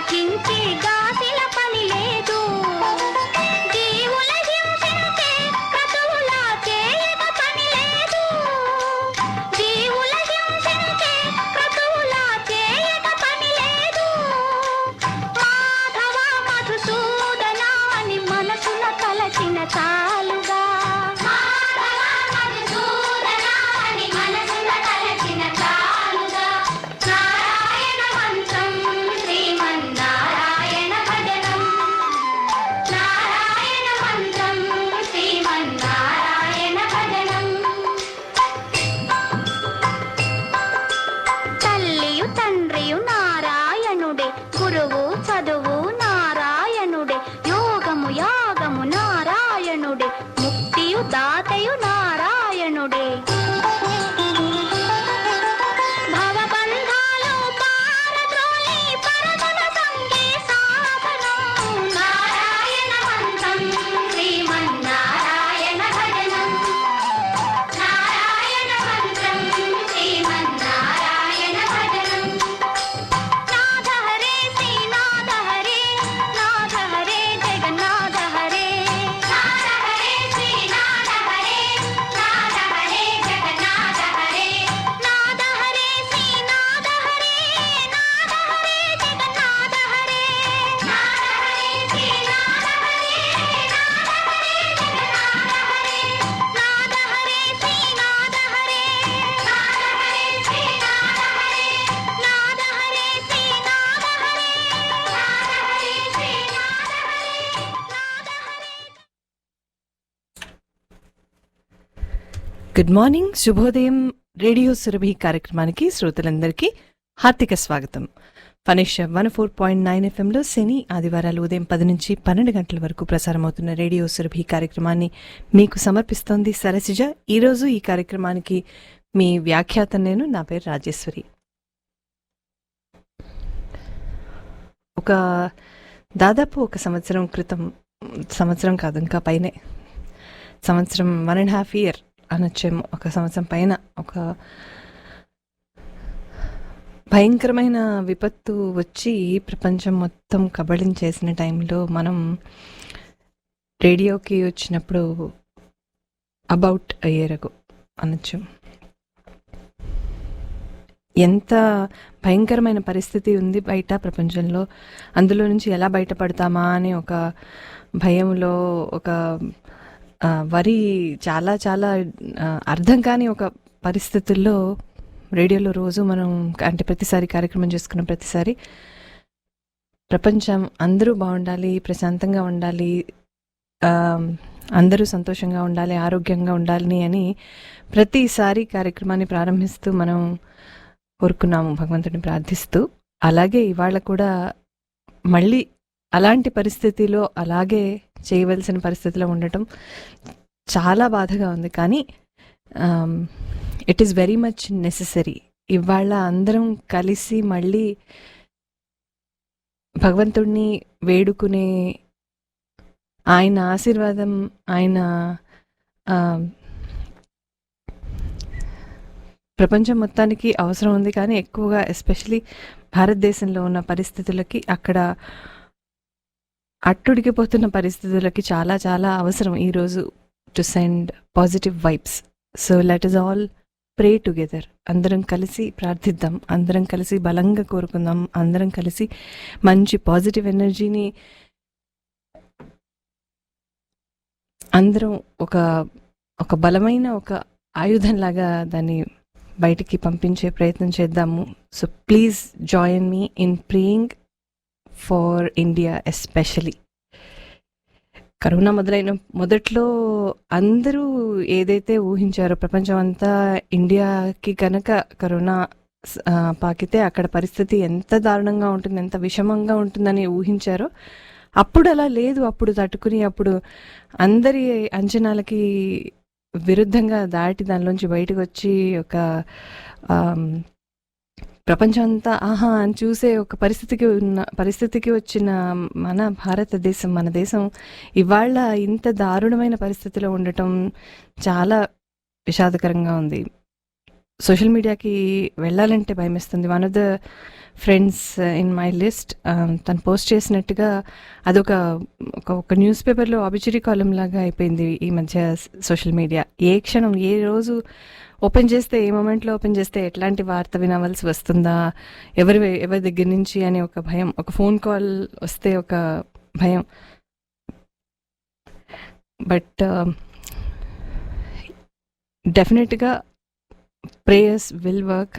యాచించి గాసిల పని లేదు. జీవుల హింసించే క్రతువులా చేయక పని లేదు. జీవుల హింసించే క్రతువులా చేయక పని లేదు. మాధవ మధుసూదన అని మనసున తలచిన చాలుగా. దాతయు నారాయణుడే. భవబంధాలు పారద్రోలి పరగుణ సంగే సాధనం. నారాయణ మంత్రం శ్రీమన్నారాయణ భజనం. నారాయణ మంత్రం శ్రీమన్నారాయణ భజనం. నాథ హరే శ్రీనాథ హరే, నాథ హరే జగన్నాథ హరే. గుడ్ మార్నింగ్, శుభోదయం. రేడియో సురభి కార్యక్రమానికి శ్రోతలందరికీ హార్దిక స్వాగతం. ఫనిష్ 104.9 ఎఫ్ఎంలో శని ఆదివారాలు ఉదయం 10 నుంచి 12 గంటల వరకు ప్రసారమవుతున్న రేడియో సురభి కార్యక్రమాన్ని మీకు సమర్పిస్తోంది సరసిజ. ఈరోజు ఈ కార్యక్రమానికి మీ వ్యాఖ్యాత నేను. నా పేరు రాజేశ్వరి. దాదాపు ఒక సంవత్సరం క్రితం, సంవత్సరం కాదు ఇంకా పైనే, సంవత్సరం 1.5 year అనొచ్చేమో, ఒక సంవత్సరం పైన ఒక భయంకరమైన విపత్తు వచ్చి ప్రపంచం మొత్తం కబళించేసిన టైంలో మనం రేడియోకి వచ్చినప్పుడు అబౌట్ a year ago అనొచ్చు. ఎంత భయంకరమైన పరిస్థితి ఉంది బయట ప్రపంచంలో, అందులో నుంచి ఎలా బయటపడతామా అని ఒక భయంలో, ఒక వరి, చాలా చాలా అర్థం కాని ఒక పరిస్థితుల్లో రేడియోలో రోజు మనం, అంటే ప్రతిసారి కార్యక్రమం చేసుకున్న ప్రతిసారి ప్రపంచం అందరూ బాగుండాలి, ప్రశాంతంగా ఉండాలి, అందరూ సంతోషంగా ఉండాలి, ఆరోగ్యంగా ఉండాలని అని ప్రతిసారి కార్యక్రమాన్ని ప్రారంభిస్తూ మనం కోరుకున్నాము, భగవంతుడిని ప్రార్థిస్తూ. అలాగే ఇవాళ కూడా మళ్ళీ అలాంటి పరిస్థితిలో అలాగే చేయవలసిన పరిస్థితిలో ఉండటం చాలా బాధగా ఉంది. కానీ it is very much necessary. ఇవాళ అందరం కలిసి మళ్ళీ భగవంతుడిని వేడుకునే, ఆయన ఆశీర్వాదం, ఆయన ప్రపంచం మొత్తానికి అవసరం ఉంది. కానీ ఎక్కువగా ఎస్పెషలీ భారతదేశంలో ఉన్న పరిస్థితులకి, అక్కడ అట్టుడికిపోతున్న పరిస్థితులకి చాలా చాలా అవసరం ఈరోజు to send positive vibes. So let us all pray together. అందరం కలిసి ప్రార్థిద్దాం, అందరం కలిసి బలంగా కోరుకుందాం, అందరం కలిసి మంచి పాజిటివ్ ఎనర్జీని అందరం ఒక బలమైన ఒక ఆయుధంలాగా దాన్ని బయటికి పంపించే ప్రయత్నం చేద్దాము. So please join me in praying for India. Especially corona మొదట్లో అందరూ ఏదైతే ఊహించారో, ప్రపంచం అంతా ఇండియాకి కనుక కరోనా పాకితే అక్కడ పరిస్థితి ఎంత దారుణంగా ఉంటుంది, ఎంత విషమంగా ఉంటుందని ఊహించారో, అప్పుడు అలా లేదు. అప్పుడు తట్టుకుని, అప్పుడు అందరి అంచనాలకి విరుద్ధంగా దాటి దానిలోంచి బయటకు వచ్చి ఒక ప్రపంచం అంతా ఆహా అని చూసే ఒక పరిస్థితికి వచ్చిన మన భారతదేశం, మన దేశం ఇవాళ ఇంత దారుణమైన పరిస్థితిలో ఉండటం చాలా విషాదకరంగా ఉంది. సోషల్ మీడియాకి వెళ్ళాలంటే భయమేస్తుంది. One of the friends in my list తను పోస్ట్ చేసినట్టుగా అదొక ఒక న్యూస్ పేపర్లో ఆబిచురీ కాలం లాగా అయిపోయింది ఈ మధ్య సోషల్ మీడియా. ఏ క్షణం ఏ రోజు ఓపెన్ చేస్తే, ఏ మూమెంట్లో ఓపెన్ చేస్తే ఎట్లాంటి వార్త వినవలసి వస్తుందా, ఎవరి దగ్గర నుంచి అని ఒక భయం, ఒక ఫోన్ కాల్ వస్తే ఒక భయం. బట్ డెఫినెట్గా ప్రేయర్స్ విల్ వర్క్.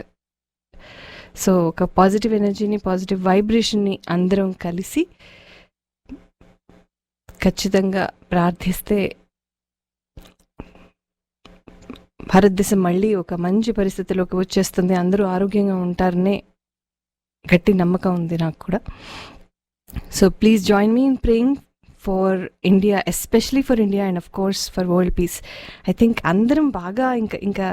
సో ఒక పాజిటివ్ ఎనర్జీని, పాజిటివ్ వైబ్రేషన్ని అందరం కలిసి ఖచ్చితంగా ప్రార్థిస్తే భారతదేశం మళ్ళీ ఒక మంచి పరిస్థితిలోకి వచ్చేస్తుంది, అందరూ ఆరోగ్యంగా ఉంటారనే గట్టి నమ్మకం ఉంది నాకు కూడా. So please join me in praying for India, especially for India and of course for world peace. I think అందరం బాగా ఇంకా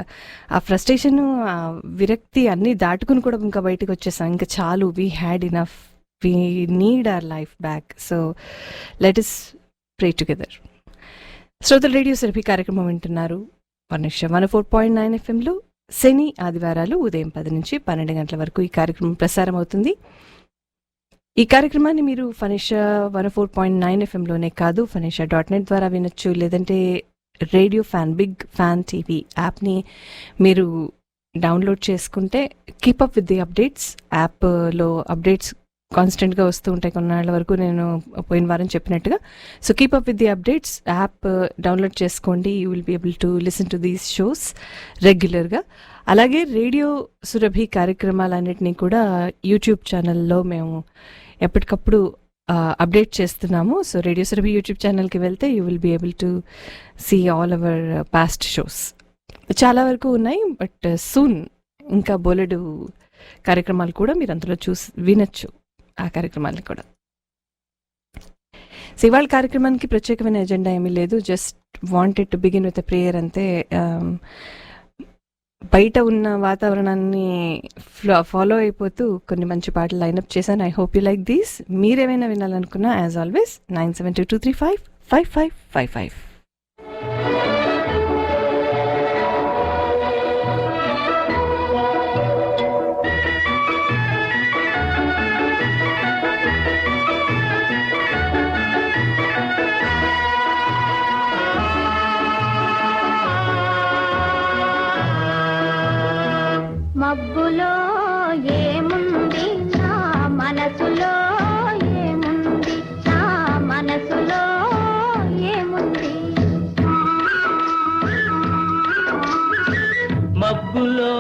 ఆ ఫ్రస్ట్రేషన్, ఆ విరక్తి అన్నీ దాటుకుని కూడా ఇంకా బయటకు వచ్చేసాం. ఇంకా చాలు, we had enough, we need our life back. So let us pray together. శ్రోతలు రేడియో సురభి కార్యక్రమం వింటున్నారు. 104.9 FMలో శని ఆదివారాలు ఉదయం 10 నుంచి 12 గంటల వరకు ఈ కార్యక్రమం ప్రసారం అవుతుంది. ఈ కార్యక్రమాన్ని మీరు ఫనిషా 104.9 FMలోనే కాదు, ఫనిషా.net ద్వారా వినొచ్చు. లేదంటే radio fan, big fan TV యాప్ని మీరు డౌన్లోడ్ చేసుకుంటే keep up with the updates. యాప్లో అప్డేట్స్ కాన్స్టెంట్గా వస్తూ ఉంటాయి కొన్నాళ్ళ వరకు, నేను పోయిన వారం చెప్పినట్టుగా. So keep up with the updates app download చేసుకోండి. You will be able to listen to these shows రెగ్యులర్గా. అలాగే రేడియో సురభి కార్యక్రమాలన్నింటినీ కూడా యూట్యూబ్ ఛానల్లో మేము ఎప్పటికప్పుడు అప్డేట్ చేస్తున్నాము. సో రేడియో సురభి యూట్యూబ్ ఛానల్కి వెళ్తే you will be able to see all our past shows. చాలా వరకు ఉన్నాయి, బట్ సూన్ ఇంకా బోలెడు కార్యక్రమాలు కూడా మీరు అందులో వినొచ్చు, ఆ కార్యక్రమాలను కూడా. సో ఇవాళ కార్యక్రమానికి ప్రత్యేకమైన ఎజెండా ఏమీ లేదు, just wanted to begin with a prayer అంతే. బయట ఉన్న వాతావరణాన్ని ఫాలో అయిపోతూ కొన్ని మంచి పాటలు లైనప్ చేశాను. I hope you like these. మీరేమైనా వినాలనుకున్నా యాజ్ ఆల్వేస్ 9722355555. మబ్బులో ఏముంది నా మనసులో, ఏముంది నా మనసులో, ఏముంది. మబ్బులో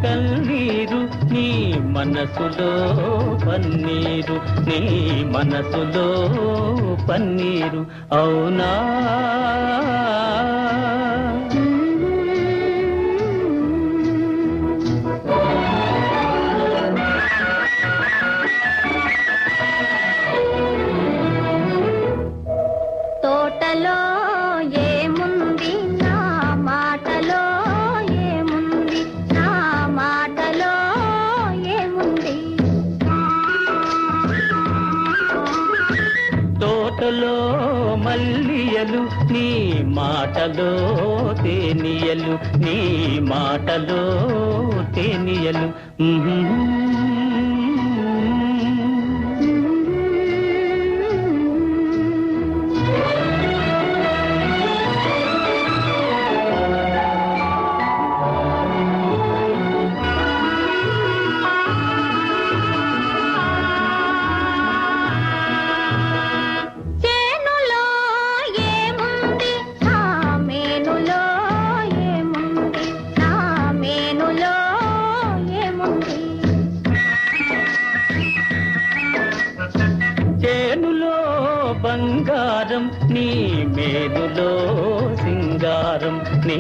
కన్నీరు, నీ మనసులో పన్నీరు, నీ మనసులో పన్నీరు, అవునా? తోటలో ఏముంది నా మాటలో, ఏముంది నా మాటలో, ఏముంది. తోటలో మల్లియలు, నీ మాటలో తేనియలు, నీ మాటలో తేనియలు. చేనులో ఏముంది నా మేనులో, ఏముంది నా మేనులో, ఏముంది. చేనులో బంగారం, నీ మేనులో సింగారం, నీ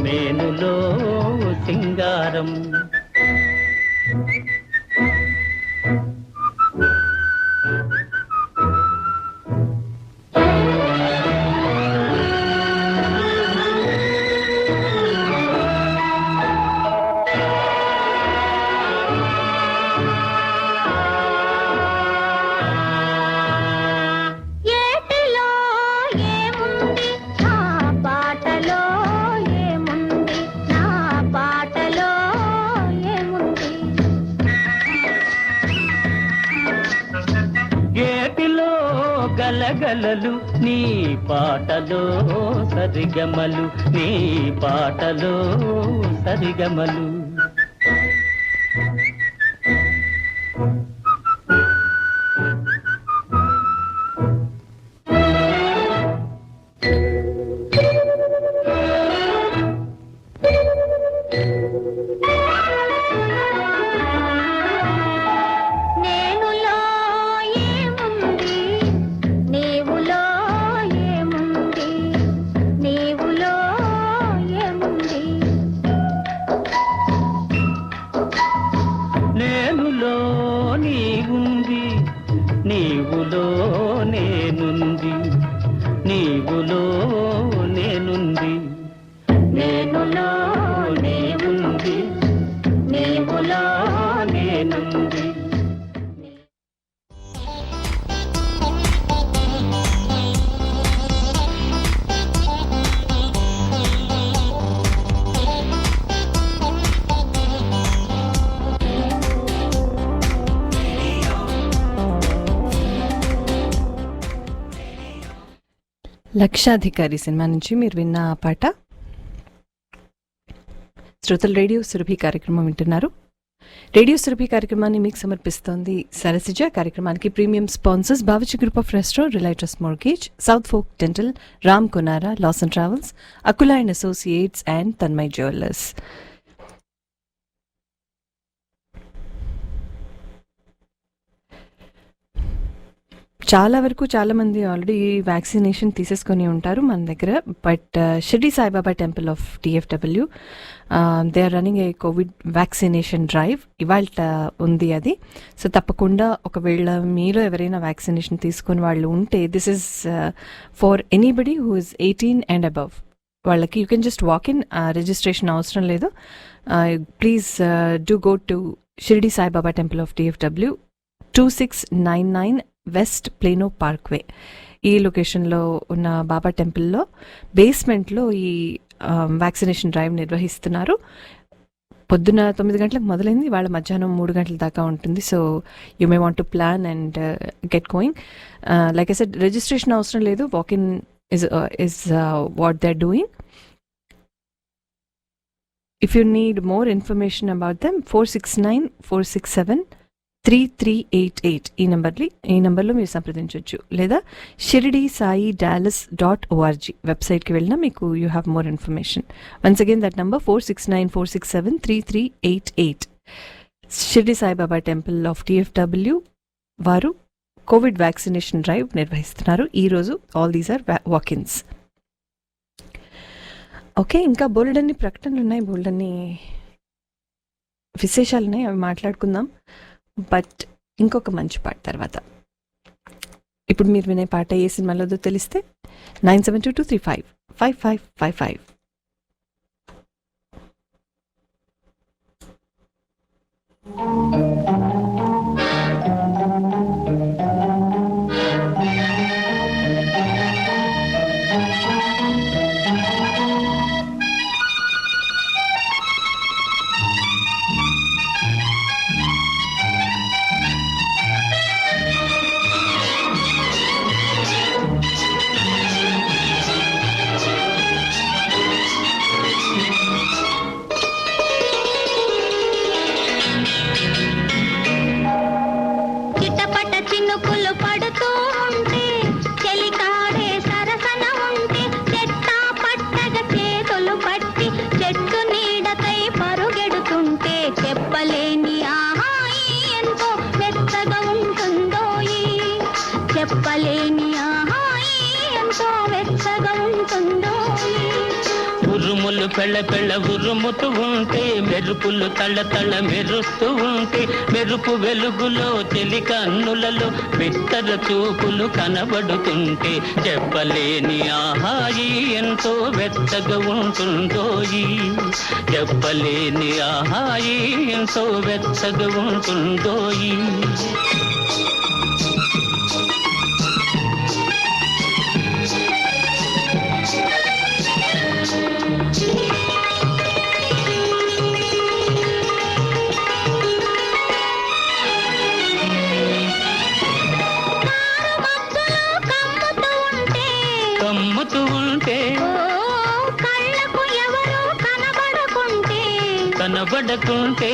మేనులో సింగారం. ఏటిలో ఏముంది నా పాటలో, ఏముంది నా పాటలో, గలగలలు నీ పాటలో సరిగమలు, నీ పాటలో సరిగమలు. నేనులో ఏముంది, నీవులో ఏముంది, నీవులో ఏముంది. నేనులో నీవుంది, నీవులో నేనుంది, నీవులో నేనుంది. నేనులో నీవుంది, నీవులో నేనుంది. లక్షాధికారి సినిమా నుంచి మీరు విన్న ఆ పాట. శ్రోతలు రేడియో సురభి కార్యక్రమం వింటున్నారు. రేడియో సురభి కార్యక్రమాన్ని మీకు సమర్పిస్తోంది సరసిజ. కార్యక్రమానికి premium sponsors Bawarchi group of restaurant, realtors mortgage, South Fork dental, Ram Konara, Lawson travels, Akula and associates and Tanmay jewellers. చాలా వరకు చాలామంది ఆల్రెడీ వ్యాక్సినేషన్ తీసేసుకొని ఉంటారు మన దగ్గర. But Shirdi Saibaba temple of TFW they are running a covid vaccination drive. ఇవాళ ఉంది అది. సో తప్పకుండా ఒకవేళ మీలో ఎవరైనా వ్యాక్సినేషన్ తీసుకొని వాళ్ళు ఉంటే, this is for anybody who is 18 and above. వాళ్ళకి you can just walk in, registration అవసరం లేదు. Please do go to Shirdi Saibaba temple of TFW, 2699 West Plano Parkway. ఈ లొకేషన్లో ఉన్న బాబా టెంపుల్లో బేస్మెంట్లో ఈ వ్యాక్సినేషన్ డ్రైవ్ నిర్వహిస్తున్నారు. పొద్దున 9 గంటలకు మొదలైంది, వాళ్ళ మధ్యాహ్నం 3 గంటల దాకా ఉంటుంది. So you may want to plan and get going. Like I said, registration అవసరం లేదు. Walk in is what they're doing. If you need more information about them, 469-467-3388 ఈ నంబర్లో మీరు సంప్రదించవచ్చు. లేదా shirdisai-dallas.org వెబ్సైట్కి వెళ్ళినా మీకు you have more information. Once again that number 469-467-3388. Shirdi Saibaba temple of TFW వారు కోవిడ్ వ్యాక్సినేషన్ డ్రైవ్ నిర్వహిస్తున్నారు ఈరోజు. All these are walk ins. Okay, ఇంకా బోల్డన్ని ప్రకటనలు ఉన్నాయి, బోల్డన్ని విశేషాలు ఉన్నాయి, అవి మాట్లాడుకుందాం. బట్ ఇంకొక మంచి పాట తర్వాత. ఇప్పుడు మీరు వినే పాట ఏ సినిమాలోదో తెలిస్తే 9722355555. చిటపట చినుకులు పడుతూ ఉంటే, చెలికాడే సరసన ఉంటే, చెట్టా పట్టగా చేతులు పట్టి చెట్టు నీడకై పరుగెడుతుంటే, చెప్పలేని ఆహాయి ఎంతో వెచ్చగా ఉంటుందోయి, చెప్పలేని ఆహాయి ఎంతో వెచ్చగా ఉంటుందోయి. ఉరుములు పెళ్ళ పెళ్ళ ఉరుముతూ ఉంటే, మెరుపులు తళ్ళ తళ్ళ మెరుస్తూ ఉంటే, మెరుపు వెలుగులో చెలి కన్నులలో బిత్తర చూపులు కనబడుతుంటే, చెప్పలేని ఆహాయి ఎంతో వెచ్చగా ఉంటుందోయి, చెప్పలేని ఆహాయి ఎంతో వెచ్చగా ఉంటుందోయి. కారు మబ్బులు కనబడకుంటే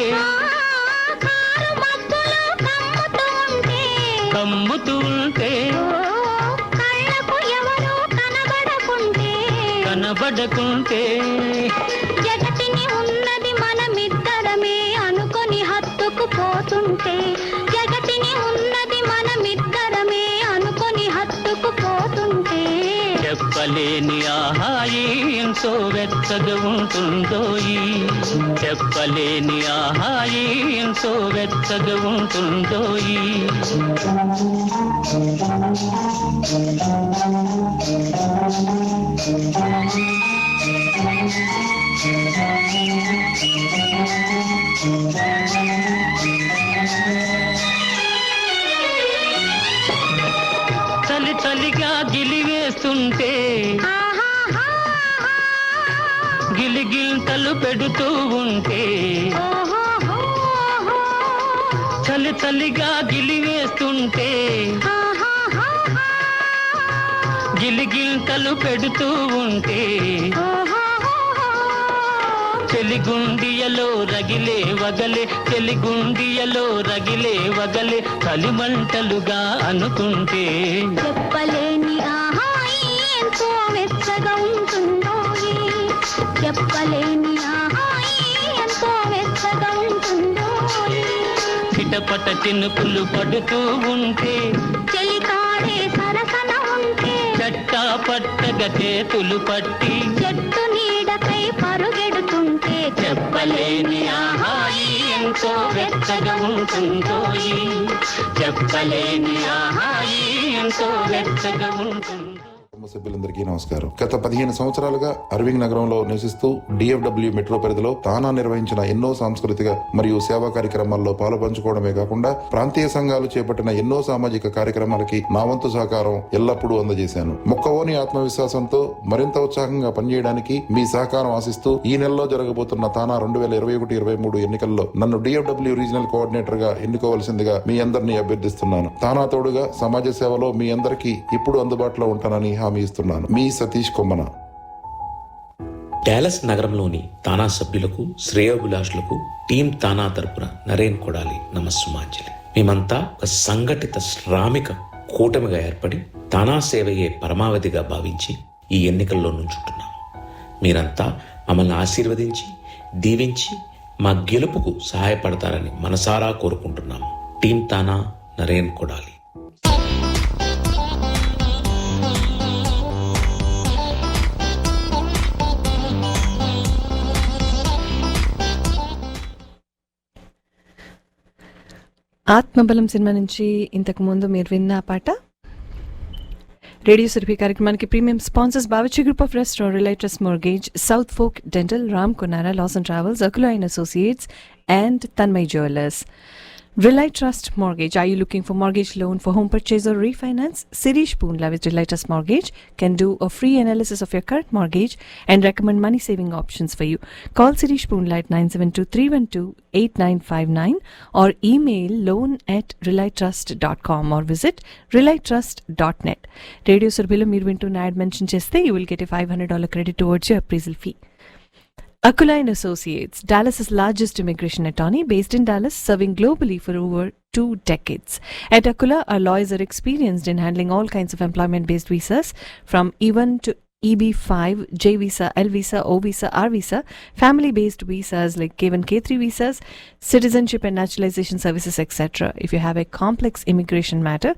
కారు మబ్బులు కమ్ముతూ ఉంటే కళ్ళకు ఎవరు కనబడకుంటే జగతిని ఉన్నది మనమిద్దరమే అనుకొని హత్తుకుపోతుంటే జగతిని ఉన్నది మనమిద్దరమే అనుకొని హత్తుకుపోతుంటే చెప్పలేని ఆహాయి ఎంతో వెచ్చగా ఉంటుందోయి చెప్పలేని ఆహాయి ఎంతో వెచ్చగా ఉంటుందోయి చలి చలిగా గిలివేస్తుంటే గిలిగిల్తలు పెడుతూ ఉంటే చలి చలిగా గిలివేస్తుంటే గిలిగిల్తలు పెడుతూ ఉంటే చెలిగుండియలో రగిలే వగలే చెలిగుండియలో రగిలే వగలే కలిమంటలుగా అనుకుంటే చెప్పలేని ఆహాయి ఎంతో వెచ్చగా ఉంటుందోయి చెప్పలేని ఆహాయి ఎంతో వెచ్చగా ఉంటుందోయి చిటపట చినుకులు పడుతూ ఉంటే చెలికాడే సరసన ఉంటే చట్టా పట్టగా చేతులు పట్టి చెట్టు నీడకై పరుగెడుతుంటే చెప్పలేని ఆహాయి ఎంతో వెచ్చగా ఉంటుందోయి చెప్పలేని ఆహాయి ఎంతో వెచ్చగా ఉంటుందో. సభ్యులందరికీ నమస్కారం. గత 15 సంవత్సరాలుగా అరవింగ్ నగరంలో నివసిస్తూ DFW మెట్రో పరిధిలో తానా నిర్వహించిన ఎన్నో సాంస్కృతిక మరియు సేవా కార్యక్రమాల్లో పాలుపంచుకోవడమే కాకుండా ప్రాంతీయ సంఘాలు చేపట్టిన ఎన్నో సామాజిక కార్యక్రమాలకి నా వంతు సహకారం ఎల్లప్పుడూ అందజేశాను. మొక్కవోని ఆత్మవిశ్వాసంతో మరింత ఉత్సాహంగా పనిచేయడానికి మీ సహకారం ఆశిస్తూ ఈ నెలలో జరగబోతున్న తానా 2021-23 ఎన్నికల్లో నన్ను DFW రీజనల్ కోఆర్డినేటర్ గా ఎన్నుకోవాల్సిందిగా మీ అందరినీ అభ్యర్థిస్తున్నాను. తానా తోడుగా సమాజ సేవలో మీ అందరికీ ఇప్పుడు అందుబాటులో ఉంటానని హామీ ఇస్తున్నాను. మీ సతీష్ కొమ్మన. డాలస్ నగరంలోని తానా సభ్యులకు శ్రేయోభిలాషులకు టీం తానా తరపున నరేన్ కొడాలి నమస్సుమాంజలి. మేమంతా ఒక సంఘటిత శ్రామిక కూటమిగా ఏర్పడి తానా సేవయే పరమావధిగా భావించి ఈ ఎన్నికల్లో నుంచుంటున్నాము. మీరంతా మమ్మల్ని ఆశీర్వదించి దీవించి మా గెలుపుకు సహాయపడతారని మనసారా కోరుకుంటున్నాము. టీం తానా, నరేన్ కొడాలి. ఆత్మబలం సినిమా నుంచి ఇంతకు ముందు మీరు విన్న పాట. రేడియో సురభి కార్యక్రమానికి premium sponsors Bawarchi group of restaurant, realtors mortgage, South Fork dental, Ram Konara loss and travels, Akula and associates and Tanmay Jewelers. Relay Trust Mortgage. Are you looking for mortgage loan for home purchase or refinance? Sirish Poonla with Relay Trust Mortgage can do a free analysis of your current mortgage and recommend money saving options for you. Call Sirish Poonla at 972-312-8959 or email loan@relaytrust.com or visit relaytrust.net. Radio Surabhilo meer vintuna ad mention cheste you will get a $500 credit towards your appraisal fee. Akula & Associates, Dallas's largest immigration attorney based in Dallas, serving globally for over 2 decades. At Akula, our lawyers are experienced in handling all kinds of employment-based visas, from E1 to EB5, J visa, L visa, O visa, R visa, family-based visas like K1, K3 visas, citizenship and naturalization services, etc. If you have a complex immigration matter,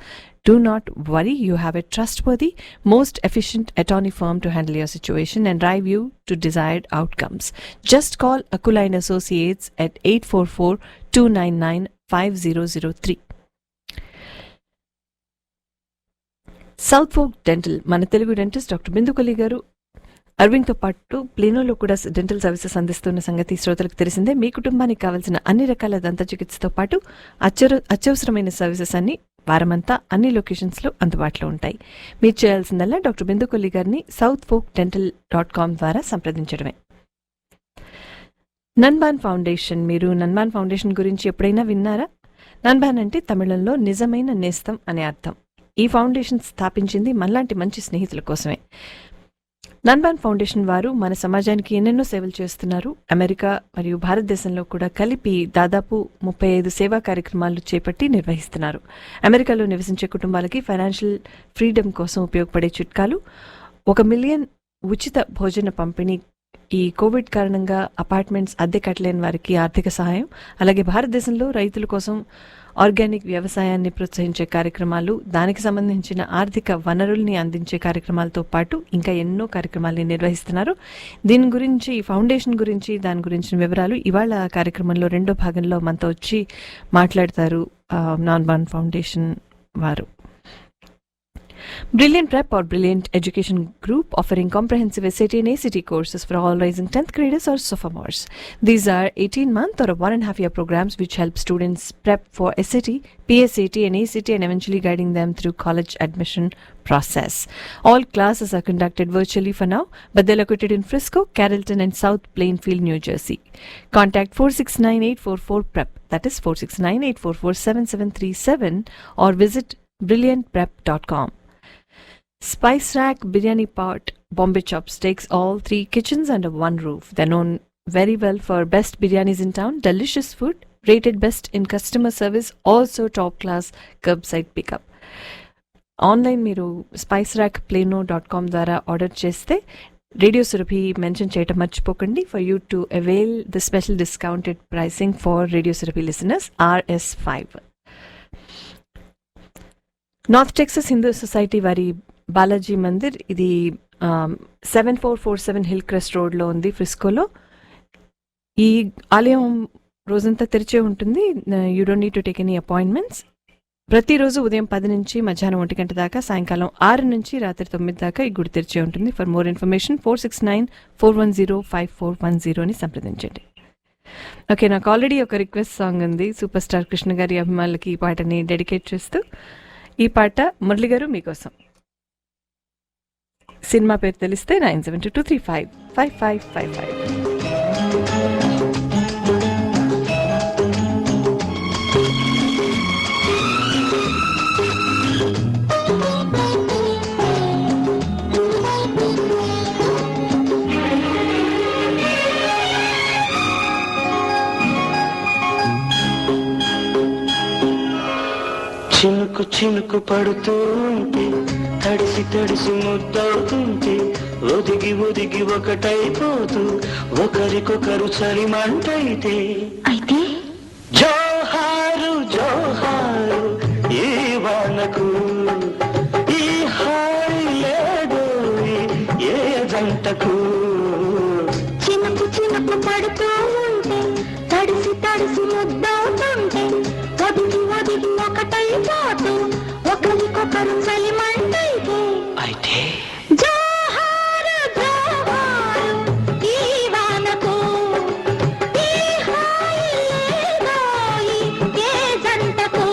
do not worry. You have a trustworthy, most efficient attorney firm to handle your situation and drive you to desired outcomes. Just call Akula & Associates at 844-299-5003. South Fork dental, మన Telugu dentist doctor బిందుకలి గారు అరవింగ్తో పాటు ప్లేనోలో కూడా dental services అందిస్తున్న సంగతి శ్రోతలకు తెలిసిందే. మీ కుటుంబానికి కావాల్సిన అన్ని రకాల దంత చికిత్సతో పాటు అత్యవసరమైన సర్వీసెస్ అన్ని వారమంతా అన్ని లొకేషన్స్లో అందుబాటులో ఉంటాయి. మీరు చేయాల్సిందల్లా డాక్టర్ బిందుకొల్లి గారిని southfolkdental.com ద్వారా సంప్రదించడమే. నన్బాన్ ఫౌండేషన్, మీరు నన్బాన్ ఫౌండేషన్ గురించి ఎప్పుడైనా విన్నారా? నన్బాన్ అంటే తమిళంలో నిజమైన నేస్తం అనే అర్థం. ఈ ఫౌండేషన్ స్థాపించింది మనలాంటి మంచి స్నేహితుల కోసమే. నన్బాన్ ఫౌండేషన్ వారు మన సమాజానికి ఎన్నెన్నో సేవలు చేస్తున్నారు. అమెరికా మరియు భారతదేశంలో కూడా కలిపి దాదాపు 35 సేవా కార్యక్రమాలు చేపట్టి నిర్వహిస్తున్నారు. అమెరికాలో నివసించే కుటుంబాలకి ఫైనాన్షియల్ ఫ్రీడమ్ కోసం ఉపయోగపడే చిట్కాలు, 1 మిలియన్ ఉచిత భోజన పంపిణీ, ఈ కోవిడ్ కారణంగా అపార్ట్మెంట్స్ అద్దె కట్టలేని వారికి ఆర్థిక సహాయం, అలాగే భారతదేశంలో రైతుల కోసం ఆర్గానిక్ వ్యవసాయాన్ని ప్రోత్సహించే కార్యక్రమాలు, దానికి సంబంధించిన ఆర్థిక వనరుల్ని అందించే కార్యక్రమాలతో పాటు ఇంకా ఎన్నో కార్యక్రమాలని నిర్వహిస్తున్నారు. దీని గురించి, ఈ ఫౌండేషన్ గురించి, దాని గురించిన వివరాలు ఇవాళ కార్యక్రమంలో రెండో భాగంలో మనతో వచ్చి మాట్లాడతారు నన్బాన్ ఫౌండేషన్ వారు. Brilliant Prep or Brilliant Education Group offering comprehensive SAT and ACT courses for all rising 10th graders or sophomores. These are 18-month or 1.5-year programs which help students prep for SAT, PSAT and ACT and eventually guiding them through college admission process. All classes are conducted virtually for now, but they're located in Frisco, Carrollton and South Plainfield, New Jersey. Contact 469-844-PREP, that is 469-844-7737, or visit brilliantprep.com. Spice Rack Biryani Pot Bombay Chops takes all 3 kitchens under one roof. They're known very well for best biryanis in town, delicious food, rated best in customer service, also top class curbside pickup. Online మీరు spicerackplano.com ద్వారా order చేస్తే radio Surabhi mention చేయటం మర్చిపోకండి, for you to avail the special discounted pricing for radio Surabhi listeners RS5. North Texas Hindu Society వారి బాలాజీ మందిర్, ఇది 7447 Hill crest రోడ్లో ఉంది, ఫ్రిస్కోలో. ఈ ఆలయం రోజంతా తెరిచే ఉంటుంది. You don't need to take any appointments. ప్రతిరోజు ఉదయం 10 నుంచి మధ్యాహ్నం 1 గంట దాకా, సాయంకాలం 6 నుంచి రాత్రి 9 దాకా ఈ గుడి తెరిచే ఉంటుంది. ఫర్ మోర్ ఇన్ఫర్మేషన్ 469-410-5410 సంప్రదించండి. ఓకే, నాకు ఆల్రెడీ ఒక రిక్వెస్ట్ సాంగ్ ఉంది, సూపర్ స్టార్ కృష్ణ గారి అభిమానులకి ఈ పాటని డెడికేట్ చేస్తూ. ఈ పాట మురళి గారు మీకోసం. సినిమా పేరు తెలిస్తే 9722355555. చినుకు చినుకు పడుతూ ఉంటే, తడిసి తడిసి ముద్దవుతుంటే, ఒదిగి ఒదిగి ఒకటైపోతూ ఒకరికొకరు చలిమంటైతే, అయితే జోహారు జోహారు ఈ వానకు, ఈ హాయి లేదో ఏ జంటకు. చినుకు చినుకు పడుతూ ఉంటే, తడిసి తడిసి ముద్దవుతుంటే, ఒదిగి ఒదిగి ఒకటైపోతూ ఒకరికొకరు చలిమంటైతే, అయితే జోహారు జోహారు ఈ వానకు, ఈ హాయి లేదోయి ఏ జంటకు.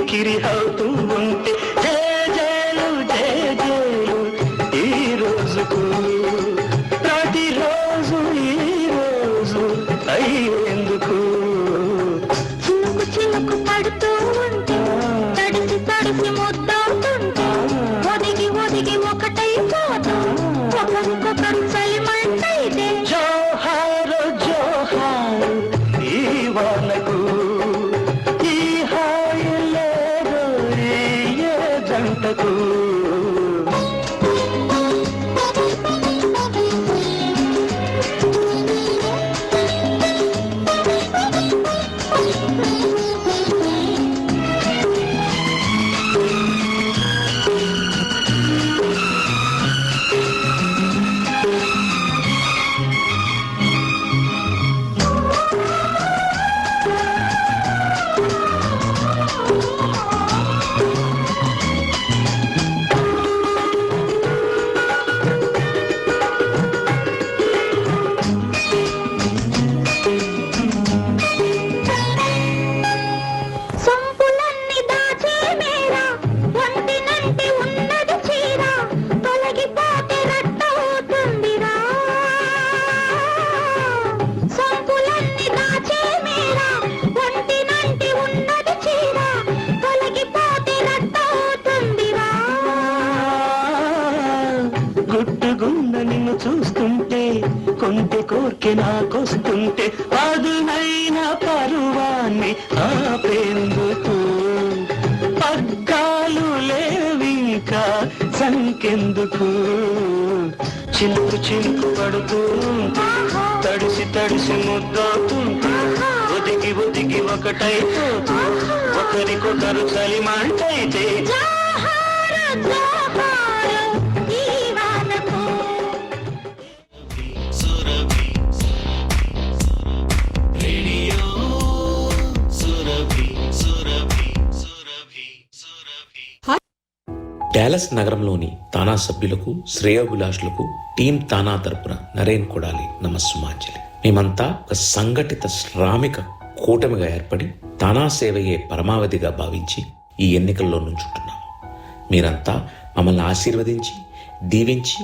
కిరి అవుతూ ఉంటే, జేజేలు జేజేలు ఈ రోజుకు, ప్రతిరోజు ఈ రోజు అయ్యేందుకు. చినుకు చినుకు పడుతూ ఉంటే, తడిసి తడిసి ముద్దవుతుంటే, ఒదిగి ఒదిగి ఒకటైపోతూ ఒకరికొకరు చలిమంటైతే, జోహారు జోహారు ఈ వానకు, ఈ హాయి లేదో ఏ జంటకు. ఎక్కి నాకొస్తుంటే అదునైన పరువాన్ని ఆపేందుకు పగ్గాలు లేవింకా సంకెందుకు చినుకు చినుకు పడుతూ తడిసి తడిసి ముద్దవుతుంటూ ఒదిగి ఒదిగి ఒకటైపోతూ ఒకరికొకరు చలిమంటైతే డాలస్ నగరంలోని తానా సభ్యులకు శ్రేయోభిలాషులకు టీం తానా తరపున నరేన్ కొడాలి నమస్సుమాంజలి. మేమంతా ఒక సంఘటిత శ్రామిక కూటమిగా ఏర్పడి తానా సేవయే పరమావధిగా భావించి ఈ ఎన్నికల్లో నుంచుంటున్నాము. మీరంతా మమ్మల్ని ఆశీర్వదించి దీవించి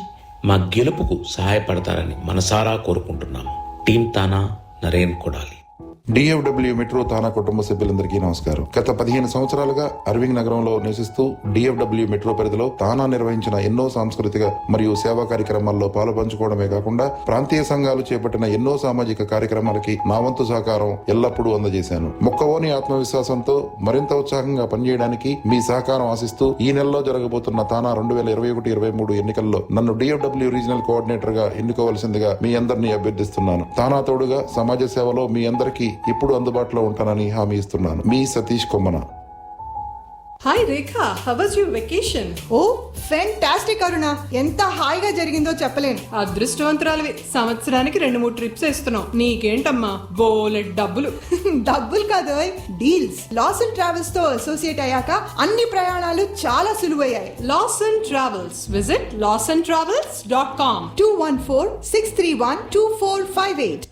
మా గెలుపుకు సహాయపడతారని మనసారా కోరుకుంటున్నాము. Team TANA, Naren Kodali. DFW metro తానా కుటుంబ సభ్యులందరికీ నమస్కారం. గత 15 సంవత్సరాలుగా అరవింగ్ నగరంలో నివసిస్తూ డిఎఫ్డబ్ల్యూ మెట్రో పరిధిలో తానా నిర్వహించిన ఎన్నో సాంస్కృతిక మరియు సేవా కార్యక్రమాల్లో పాలు పంచుకోవడమే కాకుండా ప్రాంతీయ సంఘాలు చేపట్టిన ఎన్నో సామాజిక కార్యక్రమాలకి నా వంతు సహకారం ఎల్లప్పుడూ అందజేశాను. మొక్కవోని ఆత్మవిశ్వాసంతో మరింత ఉత్సాహంగా పనిచేయడానికి మీ సహకారం ఆశిస్తూ ఈ నెలలో జరగబోతున్న తానా 2021-23 ఎన్నికల్లో నన్ను డిఎఫ్డబ్ల్యూ రీజనల్ కోఆర్డినేటర్ గా ఎన్నుకోవాల్సిందిగా మీ అందరినీ అభ్యర్థిస్తున్నాను. తానా తోడుగా సమాజ సేవలో మీ అందరికీ ఇప్పుడు అందుబాటులో ఉంటానని హామీ ఇస్తున్నాను. మీ Satish Kommana. Hi Rekha, how was your vacation? Oh fantastic Aruna, ఎంత హాయిగా జరిగిందో చెప్పలేను. అదృష్టవంతురాలివి, సంవత్సరానికి 2-3 ట్రిప్స్ వేస్తున్నావు. నీకేంటమ్మా బోలెడ్ డబ్బులు. డబ్బులు కాదు, డీల్స్. లాసన్ ట్రావెల్స్ తో అసోసియేట్ అయ్యాక అన్ని ప్రయాణాలు చాలా సులువయ్యాయి. Lawson travels, visit lawsontravels.com. 214-631-2458.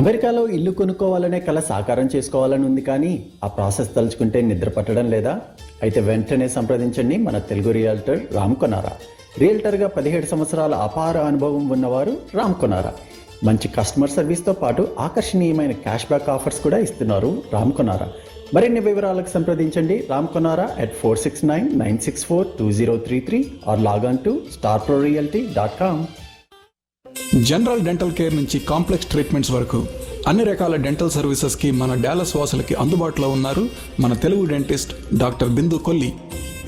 అమెరికాలో ఇల్లు కొనుక్కోవాలనే కల సాకారం చేసుకోవాలని ఉంది, కానీ ఆ ప్రాసెస్ తలుచుకుంటే నిద్ర పట్టడం లేదా? అయితే వెంటనే సంప్రదించండి మన తెలుగు రియల్టర్ రామ్ కొనారా. రియల్టర్గా 17 సంవత్సరాల అపార అనుభవం ఉన్నవారు రామ్ కొనారా. మంచి కస్టమర్ సర్వీస్తో పాటు ఆకర్షణీయమైన క్యాష్ బ్యాక్ ఆఫర్స్ కూడా ఇస్తున్నారు రామ్ కొనారా. మరిన్ని వివరాలకు సంప్రదించండి Ram Konara at 469-964-2033 or log on to starprorealty.com. General dental care నుంచి కాంప్లెక్స్ ట్రీట్మెంట్స్ వరకు అన్ని రకాల డెంటల్ సర్వీసెస్కి మన డాలస్ వాసులకి అందుబాటులో ఉన్నారు మన Telugu dentist doctor Bindu Kolli.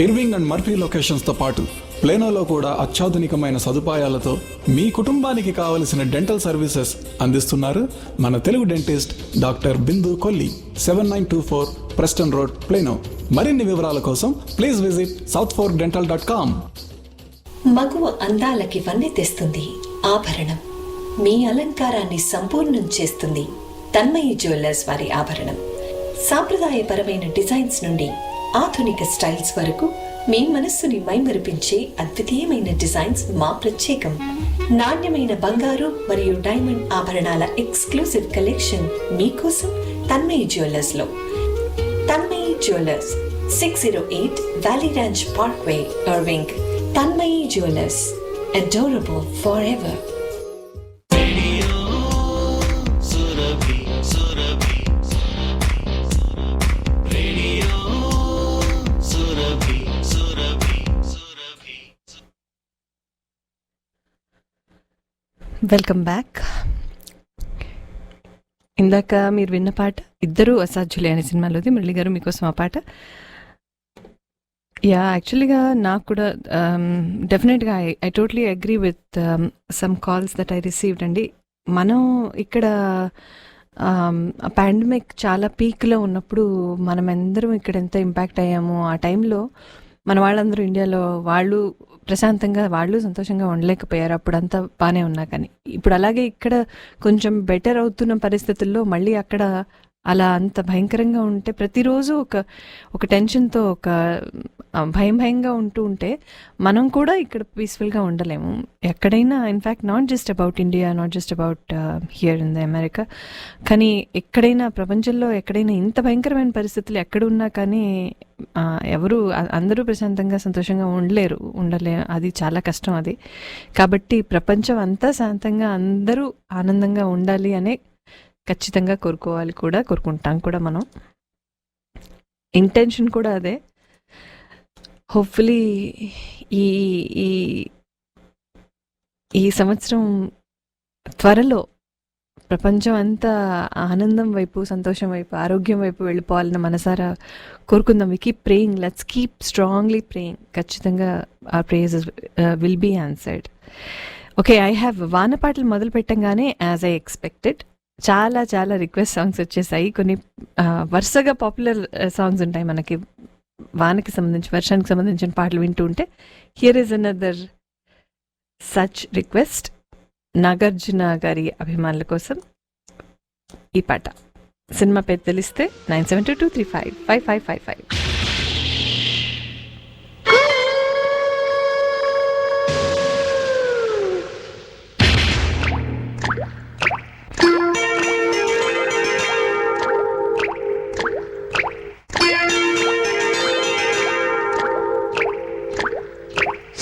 Irving and Murphy లొకేషన్స్తో పాటు ప్లేనోలో కూడా అత్యాధునికమైన సదుపాయాలతో మీ కుటుంబానికి కావలసిన డెంటల్ సర్వీసెస్ అందిస్తున్నారు మన Telugu dentist doctor Bindu Kolli. 7924 Preston road, plano. మరిన్ని వివరాల కోసం ప్లీజ్ విజిట్ southforkdental.com. మగువ అందాలకి వన్నె తెస్తుంది ఆభరణం. మీ అలంకారాన్ని సంపూర్ణం చేస్తుంది తన్మయి జ్యువెలర్స్ వారి ఆభరణం. సాంప్రదాయపరమైన డిజైన్స్ నుండి ఆధునిక స్టైల్స్ వరకు మీ మనస్సుని మైమరిపించే అద్వితీయమైన డిజైన్స్ మా ప్రత్యేకం. నాణ్యమైన బంగారు మరియు డైమండ్ ఆభరణాల ఎక్స్క్లూసివ్ కలెక్షన్ మీకోసం తన్మయి జ్యువెలర్స్ లో. Tanmayi jewellers, 608 valley ranch parkway, Irving. Tanmayi jewellers, adorable forever. Welcome back. ఇందాక మీరు విన్న పాట ఇద్దరు అసాధ్యులే అనే సినిమాలోది. మురళి గారు మీకోసం ఆ పాట. యా, యాక్చువల్గా నాకు కూడా డెఫినెట్గా I totally agree with some calls that I received అండి. మనం ఇక్కడ పాండమిక్ చాలా పీక్లో ఉన్నప్పుడు మనం అందరం ఇక్కడ ఎంత ఇంపాక్ట్ అయ్యామో, ఆ టైంలో మన వాళ్ళందరూ ఇండియాలో వాళ్ళు ప్రశాంతంగా వాళ్ళు సంతోషంగా ఉండలేకపోయారు. అప్పుడు అంతా బాగానే ఉన్నా కానీ ఇప్పుడు అలాగే ఇక్కడ కొంచెం బెటర్ అవుతున్న పరిస్థితుల్లో మళ్ళీ అక్కడ అలా అంత భయంకరంగా ఉంటే ప్రతిరోజు ఒక టెన్షన్తో ఒక భయంగా ఉంటే మనం కూడా ఇక్కడ పీస్ఫుల్గా ఉండలేము ఎక్కడైనా. In fact not just about India, not just about here in the America, కానీ ఎక్కడైనా ప్రపంచంలో ఎక్కడైనా ఇంత భయంకరమైన పరిస్థితులు ఎక్కడున్నా కానీ అందరూ ప్రశాంతంగా సంతోషంగా ఉండలే. అది చాలా కష్టం అది. కాబట్టి ప్రపంచం అంతా శాంతంగా అందరూ ఆనందంగా ఉండాలి అనే ఖచ్చితంగా కోరుకుంటాం కూడా మనం. ఇంటెన్షన్ కూడా అదే. హోప్ఫుల్లీ ఈ సంవత్సరం త్వరలో ప్రపంచం అంతా ఆనందం వైపు, సంతోషం వైపు, ఆరోగ్యం వైపు వెళ్ళిపోవాలని మనసారా కోరుకుందాం. We keep praying, let's keep strongly praying. ఖచ్చితంగా ఆ prayers will be answered. Okay, I have వానపాటలు మొదలు పెట్టంగానే యాజ్ ఐ ఎక్స్పెక్టెడ్ చాలా చాలా రిక్వెస్ట్ సాంగ్స్ వచ్చేసాయి. కొన్ని వరుసగా పాపులర్ సాంగ్స్ ఉంటాయి మనకి, వానకి సంబంధించి, వర్షానికి సంబంధించిన పాటలు వింటూ ఉంటే. Here is another such request. Nagarjuna గారి అభిమానుల కోసం ఈ పాట. సినిమా పేరు తెలిస్తే 9722355555.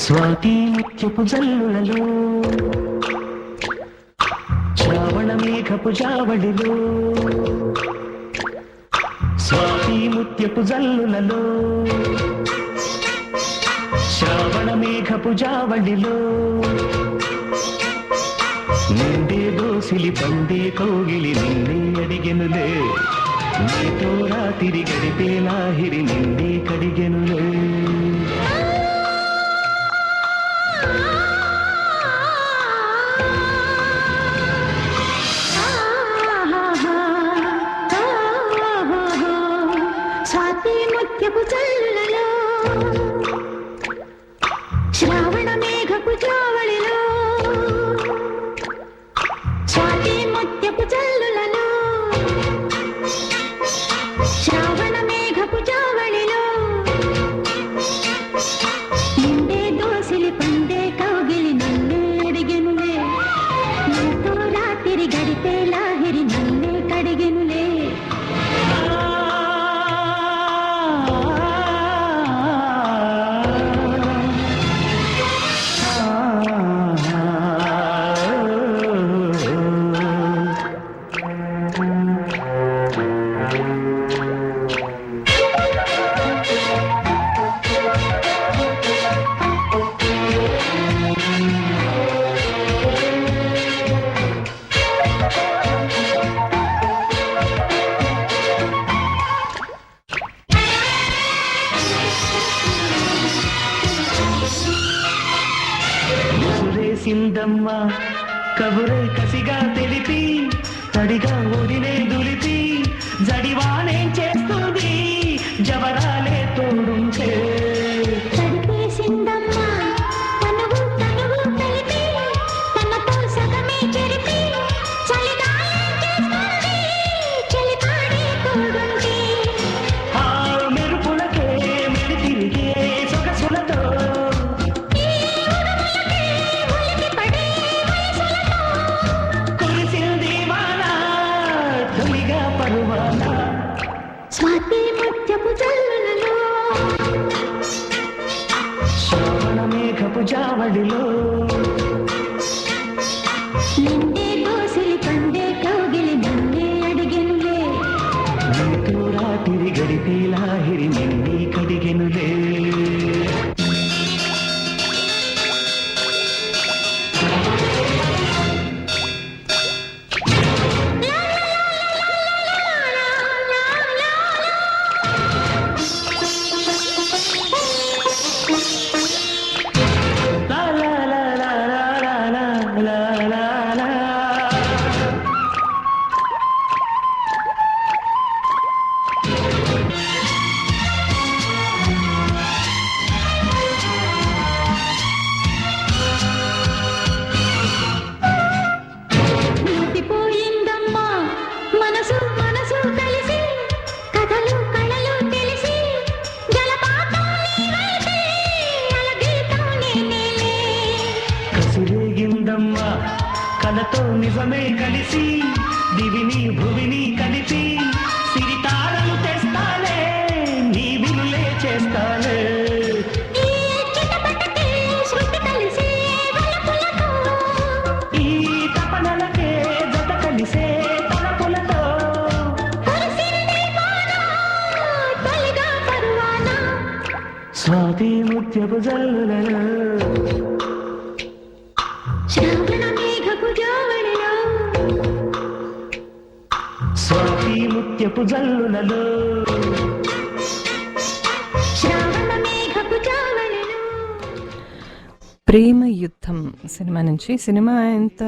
స్వాతి ముత్యపు జల్లులలో, శ్రావణ మేఘపు జావళిలో, స్వాతి ముత్యపు జల్లులలో, శ్రావణ మేఘపు జావళిలో, నిండే దోసిలి పండే కౌగిలి నిన్నే అడిగెనులే, నీతో రాత్రి గడిపే లాహిరి నిన్నే కడిగెనులే. స్వాతి ముత్యపు జల్లులలో, శ్రావణ మేఘపు జావళిలో, స్వాతి ముత్యపు జల్లులలో, శ్రావణ మేఘపు జావళిలో, నిండే దోసిలి పండే కౌగిలి నన్నే అడిగెనులే, నీతో రాత్రి గడిపే లాహిరి నన్నే కడిగెనులే. సిందమ్మ కబురై కసిగా తెలిపి, తడిగా ఒడినే దులిపి, జడివానే చేస్తుంది జవరాలే తోడుంటే. తడిపేసిందమ్మ తనువు తనువు కలిపి, తనతో సగమే చెరిపి, చలిగాలే చేస్తుంది చలిపాడే తోడుంటే. ఆ మెరుపులకే మెడి తిరిగే సొగసులతో, స్వాతి ముత్యపు జల్లులలో, శ్రావణ మేఘపు జావళిలో, నిండే దోసిలి పండే కౌగిలి నన్నే అడిగెనులే, నీతో రాత్రి గడిపే లాహిరి నిన్నే కడిగెనులే. మతిపోయిందమ్మా మనసు మనసు కలిసి, కథలు కళలు తెలిసి, జలపాతం నీవైతే అలగీతం నేనేలే. కసిరేగిందమ్మా కలతో నిజమే కలిసి, దివిని భువిని కలిపి, సిరితారలు తెస్తాలే నీ వినులే చేస్తాలే. ఈ చిటపటకే శృతి కలిసి వలపులతో, ఈ తపనలకే జత కలిసే తలపులతో, కురిసింది వాన తొలిగా పరువాన. స్వాతి ముత్యపు జల్లులలో, శ్రావణ మేఘపు జావళిలో, స్వాతి ముత్యపు జల్లులలో శ్రావణ మేఘపు జావళిలో ప్రేమ యుద్ధం సినిమా నుంచి. సినిమా ఎంత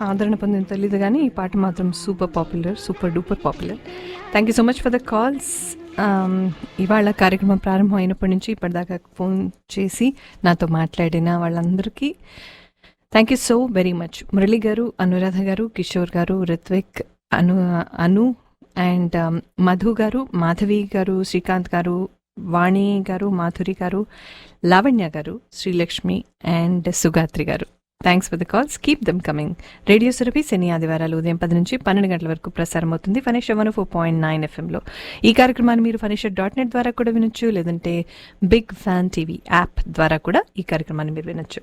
ఆదరణ పొందిందో తెలియదు కానీ ఈ పాట మాత్రం super popular, super duper popular. Thank you so much for the calls. ఇవాళ కార్యక్రమం ప్రారంభం అయినప్పటి నుంచి ఇప్పటిదాకా ఫోన్ చేసి నాతో మాట్లాడిన వాళ్ళందరికీ thank you so very much. Murali గారు, అనురాధ గారు, కిషోర్ గారు, రిత్విక్, అను అండ్ మధు గారు, మాధవి గారు, శ్రీకాంత్ గారు, వాణి గారు, మాధురి గారు, లావణ్య గారు, శ్రీలక్ష్మి అండ్ సుగాత్రి గారు. Thanks for the calls. Keep them coming. Radio Surabhi శని ఆదివారాలు ఉదయం 10 నుంచి 12 గంటల వరకు ప్రసారం అవుతుంది ఫనిష 104.9 FM. ఈ కార్యక్రమాన్ని మీరు ఫనిష.net ద్వారా కూడా వినొచ్చు, లేదంటే బిగ్ ఫ్యాన్ టీవీ యాప్ ద్వారా కూడా ఈ కార్యక్రమాన్ని మీరు వినొచ్చు.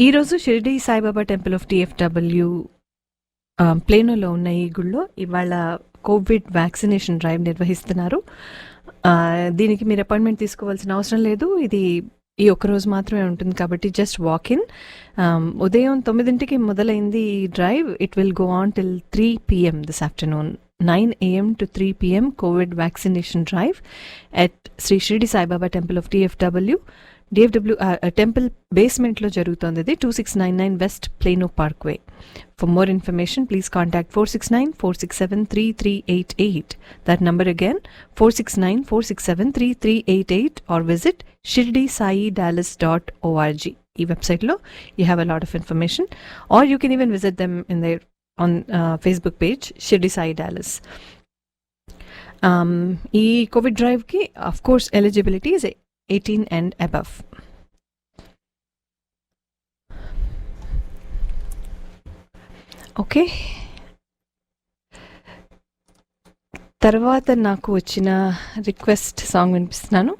ఈరోజు Shirdi Saibaba temple of TFW ప్లేనోలో ఉన్న ఈ గుళ్ళో ఇవాళ కోవిడ్ వ్యాక్సినేషన్ డ్రైవ్ నిర్వహిస్తున్నారు. దీనికి మీరు అపాయింట్మెంట్ తీసుకోవాల్సిన అవసరం లేదు. ఇది ఈ ఒక్కరోజు మాత్రమే ఉంటుంది కాబట్టి జస్ట్ వాక్ ఇన్. ఉదయం 9ంటికి మొదలైంది ఈ drive. It will go on till 3 PM this afternoon. 9 AM to 3 PM covid vaccination drive at Shri Shirdi Saibaba temple of DFW temple బేస్మెంట్లో జరుగుతోంది. ఇది 2699 West Plano Parkway. For more information please contact 469-467-3388. That number again 469-467-3388 or visit shirdisai-dallas.org. ఈ వెబ్సైట్లో you have a lot of information or you can even visit them in there on Facebook page Shirdi Sai Dallas. ఈ covid డ్రైవ్కి of course eligibility is 18 and above. Okay, తర్వాత నాకు వచ్చిన request song వినిపిస్తున్నాను.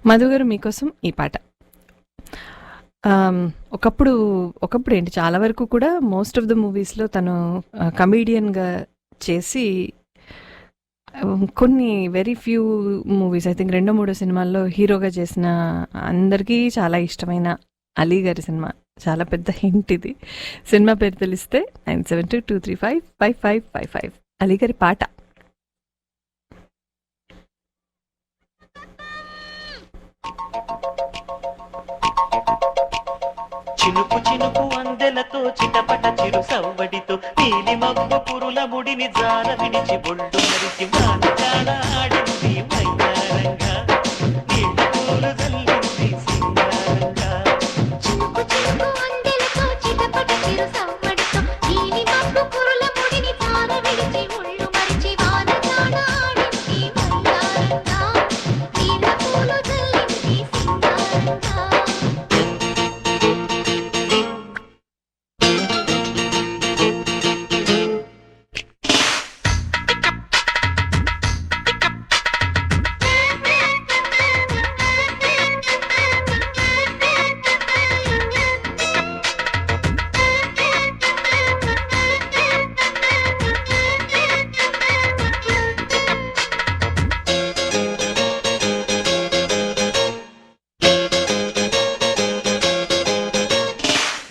Madhu గారు మీకోసం ఈ పాట. ఒకప్పుడు ఏంటి, చాలా వరకు కూడా మోస్ట్ ఆఫ్ ద మూవీస్లో తను కమీడియన్గా చేసి కొన్ని very few movies, I think 2-3 సినిమాల్లో హీరోగా చేసిన అందరికీ చాలా ఇష్టమైన అలీ గారి సినిమా. చాలా పెద్ద హింట్ ఇది. సినిమా పేరు తెలిస్తే 9722355555. అలీ గారి పాట. చినుకు చినుకు అందెలతో చిటపట చిరు సవ్వడితో నీలి మబ్బు పురుల ముడిని జార విడిచి బొళ్ళు మరిచి మానజాడ ఆడింది మైదానంగా నీళ్ళ పూలు జల్లింది సింగారంగా. చినుకు చినుకు అందెలతో చిటపట చిరు సవ్వడితో నీలి మబ్బు కురుల ముడిని తార విడిచి ఒళ్ళు మరిచి వానజాడ ఆడింది మైదానంగా నీళ్ళ పూలు జల్లింది సింగారంగా.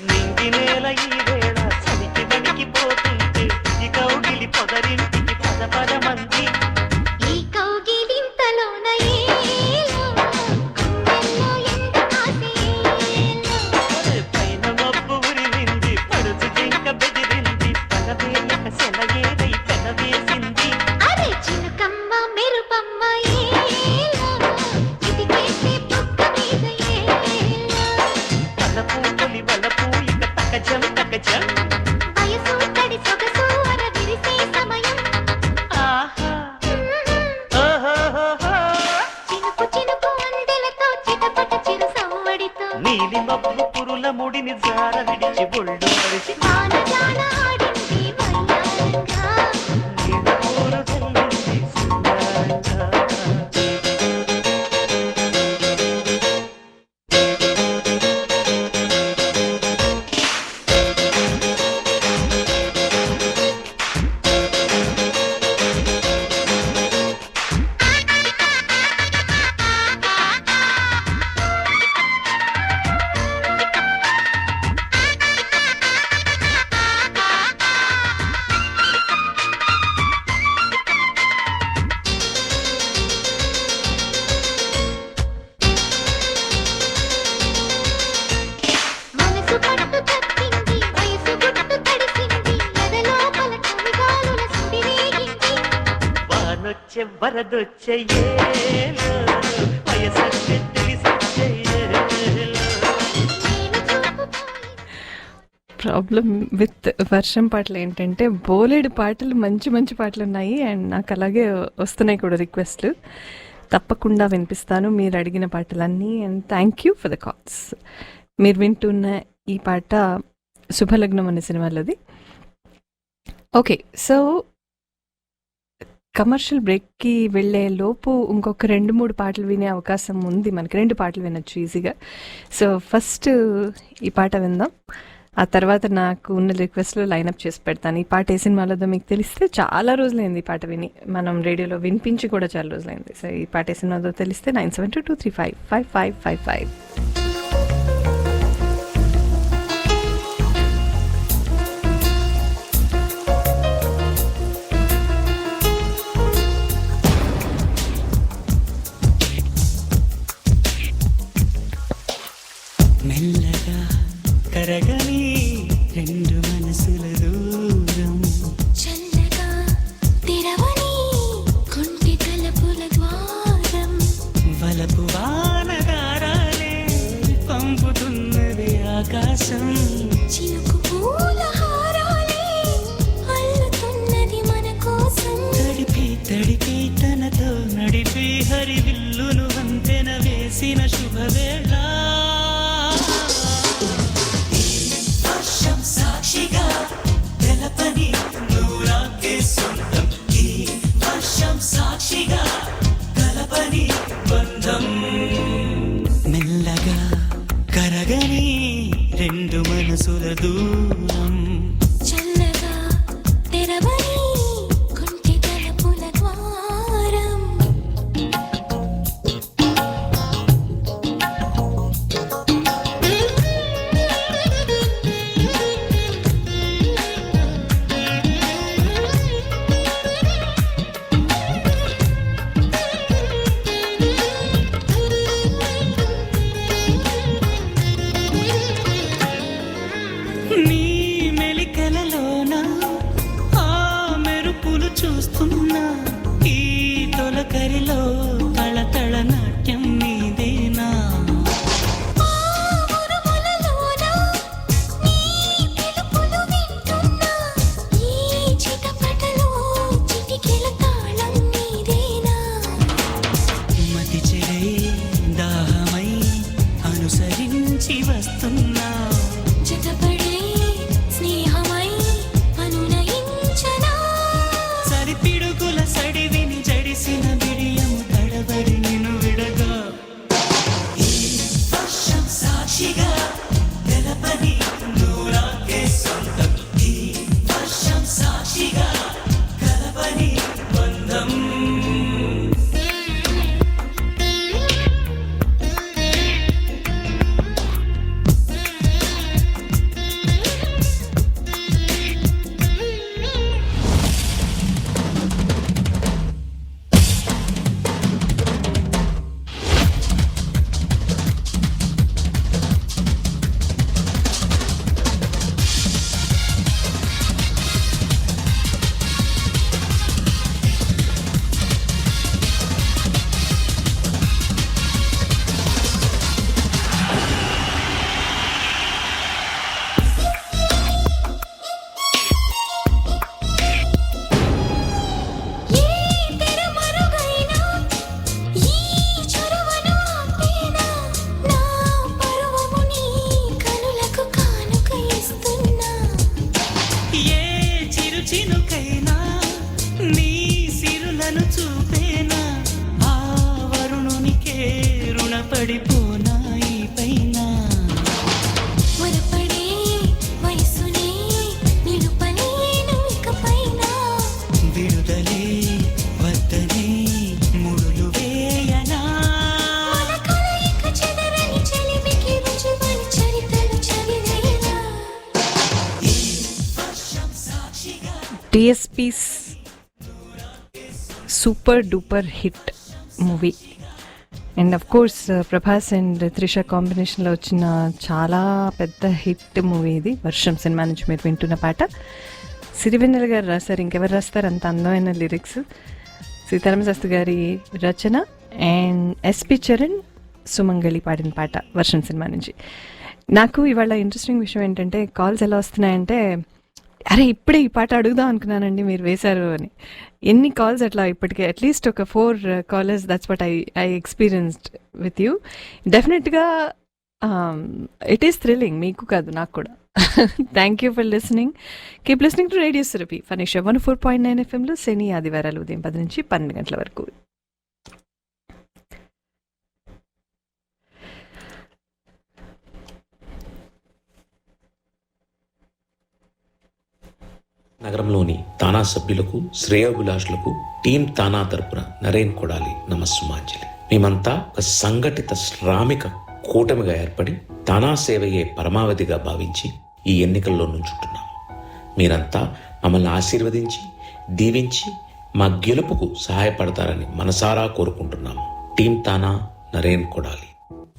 నింగి నేల ఈ వేళ చలికి వణికిపోతుంటే ఈ కౌగిలి పొదరింటికి పద పదమంది. ఈ కౌగిలింతలోన ఏలో గుండెల్లో ఎంత ఆశేలో పైన మబ్బు ఉరిమింది పడుచు జింక బెదిరింది పగవేయక సెలయేరై పెనవేసింది. అరే చినుకమ్మ మెరుపమ్మ ఏలో చిటికేసే బుగ్గ మీద ఏలో తలపు తొలి వలపు ఇక తకజం తకజం. వయసు తడి సొగసు అర విరిసే సమయం ఆహా ఓహోహోహో. చినుకు చినుకు అందెలతో చిటపట చిరు సవ్వడితో నీలి మబ్బు పురుల ముడిని జార విడిచి బొళ్ళు మరిచి వానజాడ ఆడింది వయ్యారంగా. నీళ్ళ పూలు జల్లింది సింగారంగా. ఆ వరదొచ్చయ్యేలో వయసంటే తెలిసొచ్చయ్యేలో. ప్రాబ్లం విత్ వర్షం పాటలు ఏంటంటే బోలెడు పాటలు మంచి మంచి పాటలు ఉన్నాయి అండ్ నాకు అలాగే వస్తున్నాయి కూడా రిక్వెస్ట్లు. తప్పకుండా వినిపిస్తాను మీరు అడిగిన పాటలన్నీ. And thank you for the calls. మీరు వింటున్న ఈ పాట శుభలగ్నం అనే సినిమాలోది. ఓకే, సో కమర్షియల్ బ్రేక్కి వెళ్ళే లోపు ఇంకొక 2-3 పాటలు వినే అవకాశం ఉంది మనకి. 2 పాటలు వినొచ్చు ఈజీగా. సో ఫస్ట్ ఈ పాట విందాం. ఆ తర్వాత నాకు ఉన్న రిక్వెస్ట్లో లైనప్ చేసి పెడతాను. ఈ పాట ఏ సినిమాలోదో మీకు తెలిస్తే, చాలా రోజులైంది ఈ పాట విని, మనం రేడియోలో వినిపించి కూడా చాలా రోజులైంది. సో ఈ పాట ఏ సినిమాలో తెలిస్తే 9722355555. మెల్లగా కరగని రెండు మనసుల దూరం, చల్లగా తెరవని కొంటి తలుపుల ద్వారం, వలపు వానగారాలే పంపుతున్నది ఆకాశం, చినుకు పూల హారాలే అల్లుతున్నది మన కోసం, తడిపి తడిపి తనతో నడిపి హరివిల్లును వంతెన వేసిన శుభవేళ, వర్షం సాక్షిగా తెలపని నూరాకే సొంతం, ఈ వర్షం సాక్షిగా కలపని బంధం, మెల్లగా కరగని రెండు మనసుల దూరం, చల్లగా తెరవని కొంటి తలుపుల ద్వారం. నీ మెలికలలోన ఆ మెరుపులు చూస్తున్నా, ఈ తొలకరిలో తళతళ నాట్యం నీదేనా, ఆ ఉరుములలోన నీ పిలుపులు వింటున్నా, ఈ చిటపటలో చిటికెల తాళం నీదేనా, మతి చెడై దాహమై అనుసరించి వస్తున్నా, జతపడే స్నేహమై అనునయించనా, సరిపిడుగుల సడివిని జడిసిన బిడియము తడబడి నిన్ను విడగా, ఈ వర్షం సాక్షిగా తెలపని నూరాకే సొంతం, ఈ వర్షం సాక్షిగా కలపని బంధం. ఏ తెరమరుగైనా ఈ చొరవను ఆపేనా, నా పరువము నీ కనులకు కానుక ఇస్తున్నా, ఏ చిరు చినుకైనా నీ సిరులను చూపేనా, ఆ వరుణునికే రుణపడిపోనా ఈ పైన, వరపడే వయసునే నిలుపలేను ఇకపైన, విడుదలే వద్దనే ముడులు వేయనా, మన కలయిక చెదరని చెలిమికి రుజువని చరితలు చదివేలా. ఈ వర్షం సాక్షిగా టిఎస్పీస్ super duper hit movie and of course Prabhas and Trisha కాంబినేషన్లో వచ్చిన చాలా పెద్ద హిట్ మూవీ ఇది. వర్షం సినిమా నుంచి మీరు వింటున్న పాట సిరివెన్నెల గారు రాశారు. ఇంకెవరు రాస్తారు అంత అందమైన లిరిక్స్. సీతారామ శాస్త్రి గారి రచన అండ్ ఎస్పి చరణ్ సుమంగళి పాడిన పాట వర్షం సినిమా నుంచి. నాకు ఇవాళ ఇంట్రెస్టింగ్ విషయం ఏంటంటే కాల్స్ ఎలా వస్తున్నాయంటే, అరే ఇప్పుడే ఈ పాట అడుగుదాం అనుకున్నానండి మీరు వేశారు అని. ఎన్ని కాల్స్ అట్లా ఇప్పటికే అట్లీస్ట్ ఒక 4 callers. That's what I experienced with you. డెఫినెట్గా ఇట్ ఈస్ థ్రిల్లింగ్, మీకు కాదు నాకు కూడా. Thank you for listening. Keep listening to radio Surabhi Phanisha 104.9 FM శని ఆదివారాలు ఉదయం 10 నుంచి 12 గంటల వరకు. నగరంలోని తానా సభ్యులకు, శ్రేయోభిలాషులకు టీం తానా తరపున నరేన్ కొడాలి నమస్సుమాంజలి. మేమంతా ఒక సంఘటిత శ్రామిక కూటమిగా ఏర్పడి తానా సేవయే పరమావధిగా భావించి ఈ ఎన్నికల్లో నుంచుంటున్నాము. మీరంతా మమ్మల్ని ఆశీర్వదించి దీవించి మా గెలుపుకు సహాయపడతారని మనసారా కోరుకుంటున్నాము. Team TANA, Naren Kodali.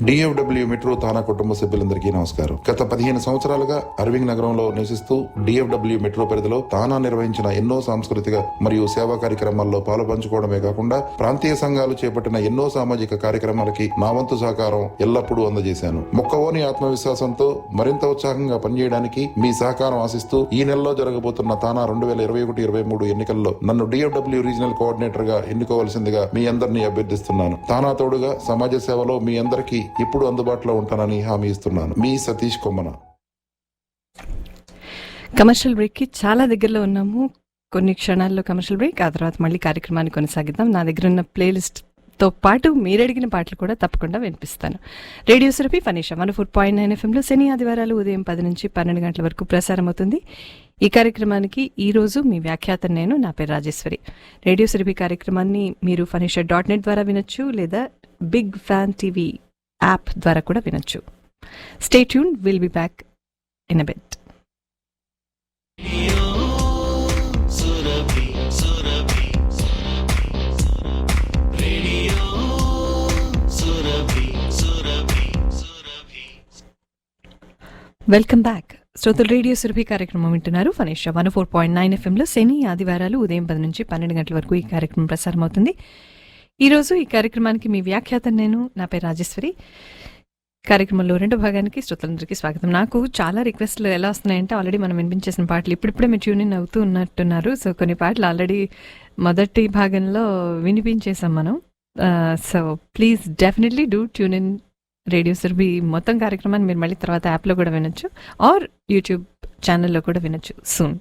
DFW metro తానా కుటుంబ సభ్యులందరికీ నమస్కారం. గత 15 సంవత్సరాలుగా అరవింగ్ నగరంలో నివసిస్తూ డిఎఫ్డబ్ల్యూ మెట్రో పరిధిలో తానా నిర్వహించిన ఎన్నో సాంస్కృతిక మరియు సేవా కార్యక్రమాల్లో పాలుపంచుకోవడమే కాకుండా ప్రాంతీయ సంఘాలు చేపట్టిన ఎన్నో సామాజిక కార్యక్రమాలకి నా వంతు సహకారం ఎల్లప్పుడూ అందజేశాను. మొక్కవోని ఆత్మవిశ్వాసంతో మరింత ఉత్సాహంగా పనిచేయడానికి మీ సహకారం ఆశిస్తూ ఈ నెలలో జరగబోతున్న తానా 2021-23 ఎన్నికల్లో నన్ను డిఎఫ్డబ్ల్యూ రీజనల్ కోఆర్డినేటర్ గా ఎన్నుకోవాల్సిందిగా మీ అందరినీ అభ్యర్థిస్తున్నాను. తానా తోడుగా సమాజ సేవలో మీ అందరికీ ఇప్పుడు అందుబాటులో ఉంటానని హామీ ఇస్తున్నాను. మీ సతీష్ కొమ్మన. కమర్షియల్ బ్రేక్కి చాలా దగ్గరలో ఉన్నాము. కొన్ని క్షణాల్లో కమర్షియల్ బ్రేక్, ఆ తర్వాత మళ్ళీ కార్యక్రమాన్ని కొనసాగిద్దాం. నా దగ్గర ఉన్న ప్లేలిస్ట్తో పాటు మీరు అడిగిన పాటలు కూడా తప్పకుండా వినిపిస్తాను. రేడియో సురభి ఫనీషా 104.9 FM శని ఆదివారాలు ఉదయం 10 నుంచి 12 గంటల వరకు ప్రసారం అవుతుంది. ఈ కార్యక్రమానికి ఈరోజు మీ వ్యాఖ్యాత నేను, నా పేరు రాజేశ్వరి. రేడియో సురభి కార్యక్రమాన్ని మీరు ఫనీషా.net ద్వారా వినొచ్చు, లేదా బిగ్ ఫ్యాన్ టీవీ యాప్ ద్వారా కూడా వినొచ్చు. Stay tune, will be back in a bit. Welcome back. శ్రోతలు రేడియో సురభి కార్యక్రమం వింటున్నారు. ఫనీషా 104.9 FM శని ఆదివారాలు ఉదయం 10 నుంచి 12 గంటల వరకు ఈ కార్యక్రమం ప్రసారం అవుతుంది. ఈరోజు ఈ కార్యక్రమానికి మీ వ్యాఖ్యాత నేను, నా పేరు రాజేశ్వరి. కార్యక్రమంలో 2వ భాగానికి శ్రోతలందరికీ స్వాగతం. నాకు చాలా రిక్వెస్ట్లు ఎలా వస్తున్నాయంటే, ఆల్రెడీ మనం వినిపించేసిన పాటలు ఇప్పుడిప్పుడే మీరు ట్యూన్ ఇన్ అవుతూ ఉన్నట్టున్నారు. సో కొన్ని పాటలు ఆల్రెడీ మొదటి భాగంలో వినిపించేసాం మనం. So please definitely do tune in radio Surabhi. మొత్తం కార్యక్రమాన్ని మీరు మళ్ళీ తర్వాత యాప్లో కూడా వినొచ్చు, ఆర్ యూట్యూబ్ ఛానల్లో కూడా వినొచ్చు సూన్.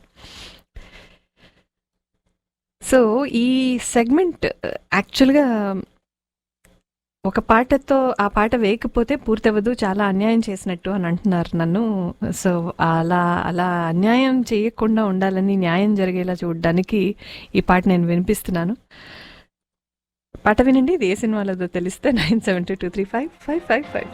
సో ఈ సెగ్మెంట్ యాక్చువల్గా ఒక పాటతో ఆ పాట వేయకపోతే పూర్తవదు, చాలా అన్యాయం చేసినట్టు అని అంటున్నారు నన్ను. సో అలా అలా అన్యాయం చేయకుండా ఉండాలని, న్యాయం జరిగేలా చూడడానికి ఈ పాట నేను వినిపిస్తున్నాను. పాట వినండి. ఇది ఏ సినిమాలదో తెలిస్తే 9722355555.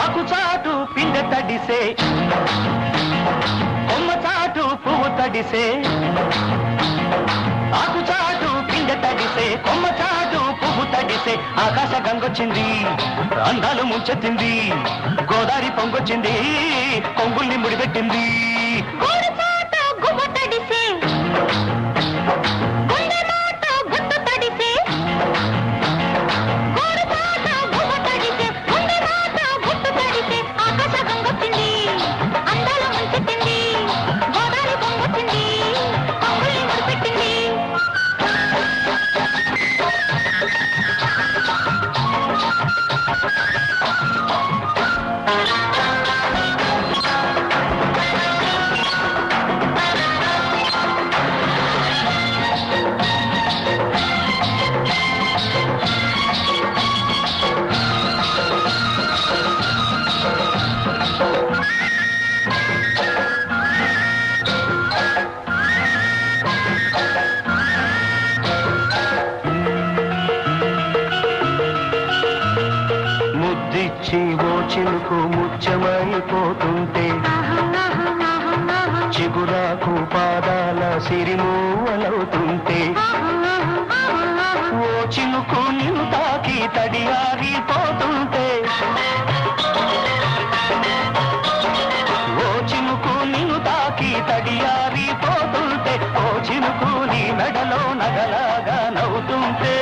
ఆకుచాటు పిందె తడిసే, కొమ్మ చాటు పువ్వు తడిసే. ఆకుచాటు పిందె తడిసే, కొమ్మ చాటు పువ్వు తడిసే. ఆకాశ గంగొచ్చింది, అందాలు ముంచెత్తింది. గోదావరి పొంగొచ్చింది, కొంగుల్ని ముడిపెట్టింది. చిలుకు ముత్యమైపోతుంటే, చిగురాకు పాదాల సిరిమూవలవుతుంటే, ఓ చిన్న చినుకు నిన్ను తాకి తడియారిపోతుంటే ఓ చినుకు నిన్ను తాకి తడియారిపోతుంటే ఓ చినుకు నీ మెడలో నగలాగా నవ్వుతుంటే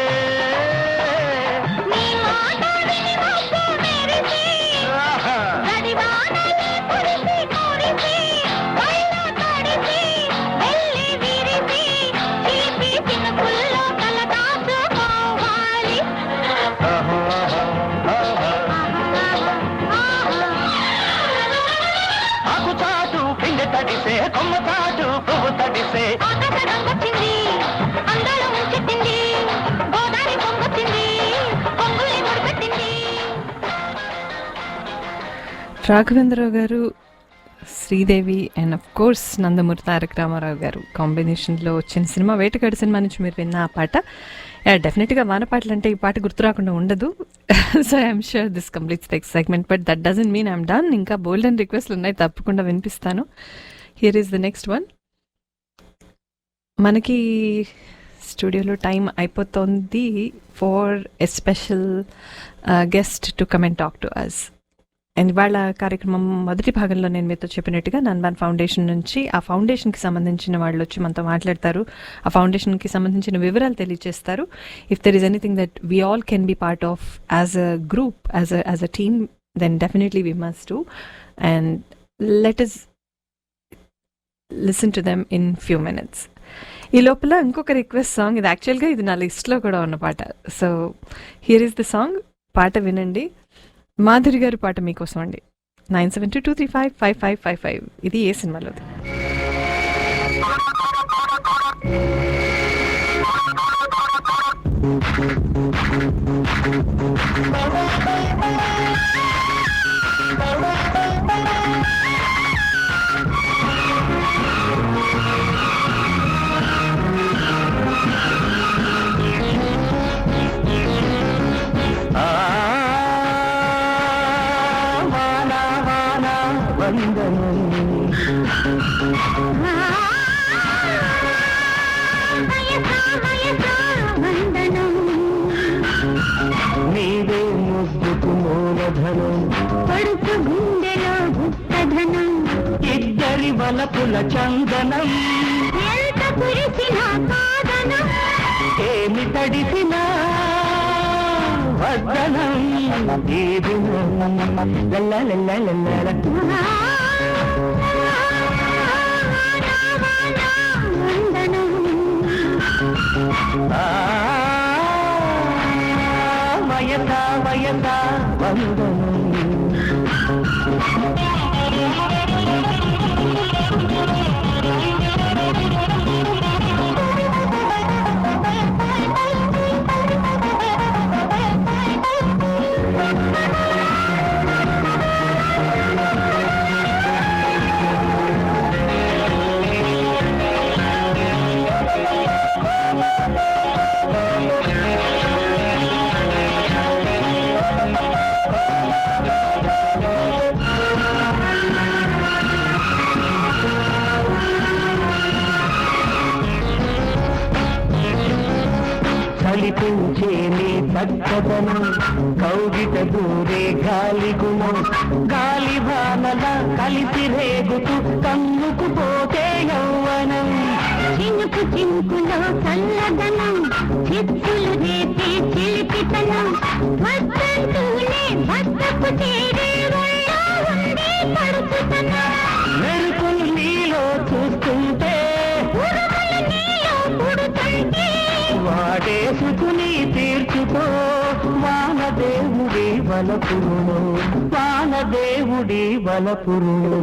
ఆకుచాటు పిండి తడిసే కొమ్మ చాటు పువ్వు తడిసే రాఘవేంద్రరావు గారు, Sridevi and of course Nandamuri Taraka Rama Rao గారు కాంబినేషన్లో వచ్చిన సినిమా వేటగాడి సినిమా నుంచి మీరు విన్న ఆ పాట. డెఫినెట్గా వాన పాటలు అంటే ఈ పాట గుర్తు రాకుండా ఉండదు. So I'm sure this completes the excitement, but that doesn't mean I'm done. ఇంకా బోల్డ్ అండ్ రిక్వెస్ట్లు ఉన్నాయి, తప్పకుండా వినిపిస్తాను. Here is the next one. మనకి స్టూడియోలో టైం అయిపోతుంది for a special guest to come and talk to us. And ఇవాళ కార్యక్రమం మొదటి భాగంలో నేను మీతో చెప్పినట్టుగా నన్బాన్ ఫౌండేషన్ నుంచి ఆ ఫౌండేషన్కి సంబంధించిన వాళ్ళు వచ్చి మనతో మాట్లాడతారు, ఆ ఫౌండేషన్కి సంబంధించిన వివరాలు తెలియజేస్తారు. If there is anything that we all can be part of as a group, as a team, then definitely we must do. And let us listen to them in few minutes. ఈ లోపల ఇంకొక request song, ఇది యాక్చువల్గా ఇది నా లిస్ట్లో కూడా ఉన్న పాట. So here is the song, పాట వినండి. మాధురి గారి పాట మీకోసం అండి. 9722355555. ఇది ఏ సినిమాలోది? నీవే ముద్దుకు మూలధనం, పడుకు గుండెలో గుప్తధనం, ఇద్దరి వలపుల చందనం, ఎంత కురిసిన కాదనం, ఏమి తడిసినా వద్దనం, ఈ దినం లల్లలల్లలల్ల వయసా వయసా వందనం. కల్పించే నీ చక్కదనం, కౌగిట దూరే గాలి గుణం, గాలి వానల కలిసి రేగుతూ కన్నుకు పోతే యౌవనం, చినుకు చినుకులో చల్లదనం, చిత్తులు రేపే చిలిపితనం, వద్దంటూనే వద్దకు చేరే ఉండే పడుతుతనం, మెరుపులు నీలో చూస్తుంటే వాడేసుకుని తీర్చుకో వానదేవుడి వలపురును, వానదేవుడి వలపురును.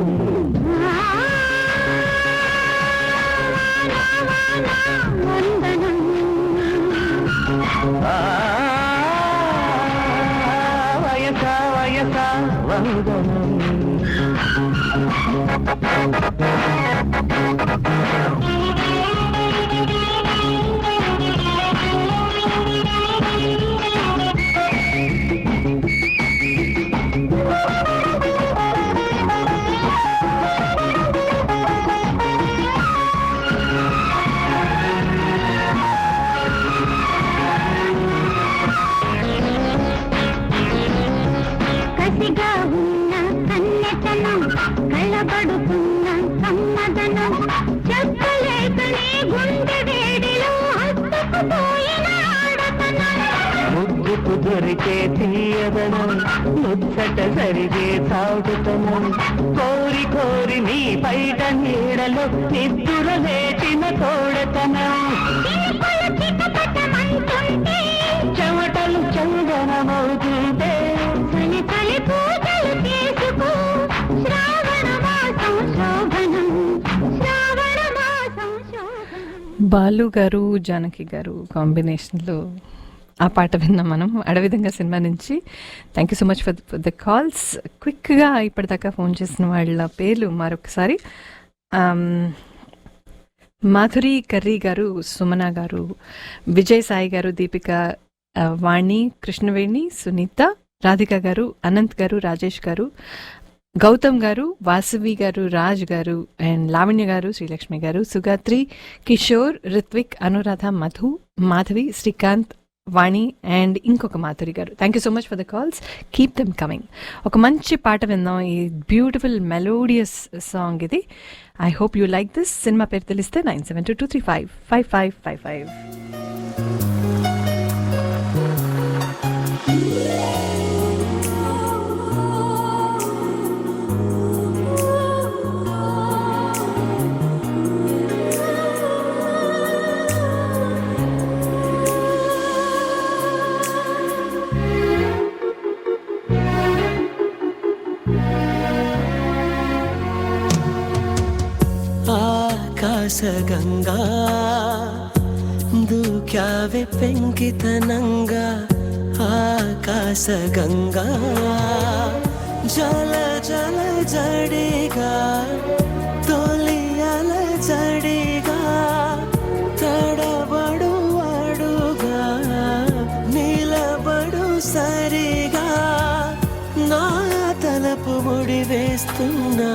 వయసా వయసా వందనం. కలిగా ఉన్న కన్నెతనం కళ్ళబడుతున్న కమ్మదనం చెప్పలేకనే గుండె వేడిలో హత్తుకుపోయిన ఆడతనం ముద్దుకు దొరికే తీయదనం ముచ్చట సరిగే సాగుతనం కోరి కోరి నీ బయట నీడలో నిద్దుర లేచిన తోడతనం చెమటలు చందనమవుతుంటే చలి చలి పూజలు చేసుకో శ్రావణ మాసం శోభనం శ్రావణ మాసం శోభనం. బాలు గారు జానకి గారు కాంబినేషన్లో ఆ పాట విన్నాం మనం అడవిధంగా సినిమా నుంచి. Thank you so much for the calls. క్విక్గా ఇప్పటిదాకా ఫోన్ చేసిన వాళ్ళ పేర్లు మరొకసారి: మాధురి కర్రీ గారు, సుమన గారు, విజయ్ సాయి గారు, దీపిక, వాణి, కృష్ణవేణి, సునీత, రాధిక గారు, అనంత్ గారు, రాజేష్ గారు, గౌతమ్ గారు, వాసవి గారు, రాజ్ గారు అండ్ లావణ్య గారు, శ్రీలక్ష్మి గారు, సుగాత్రి, కిషోర్, రిత్విక్, అనురాధ, మధు, మాధవి, శ్రీకాంత్, వాణి అండ్ ఇంకొక మాధురి గారు. Thank you so much for the calls. Keep them coming. ఒక మంచి పాట విందాం. ఈ బ్యూటిఫుల్ మెలోడియస్ సాంగ్ ఇది. I hope you like this. Cinema పేరు తెలిస్తే 9722355555. ఆకాశగంగా దూక్యావే పెంకితనంగా ఆకాశగంగా జల జల జడిగా తొలియల జడిగా తడబడు అడుగా నిలబడు సరిగా నా తలపు ముడి వేస్తున్నా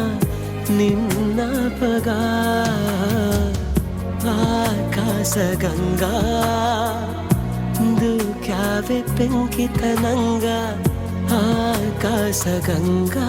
నిన్నపగా ఆకాశగంగా దూక్యావే పెంకితనంగా ఆకాశగంగా.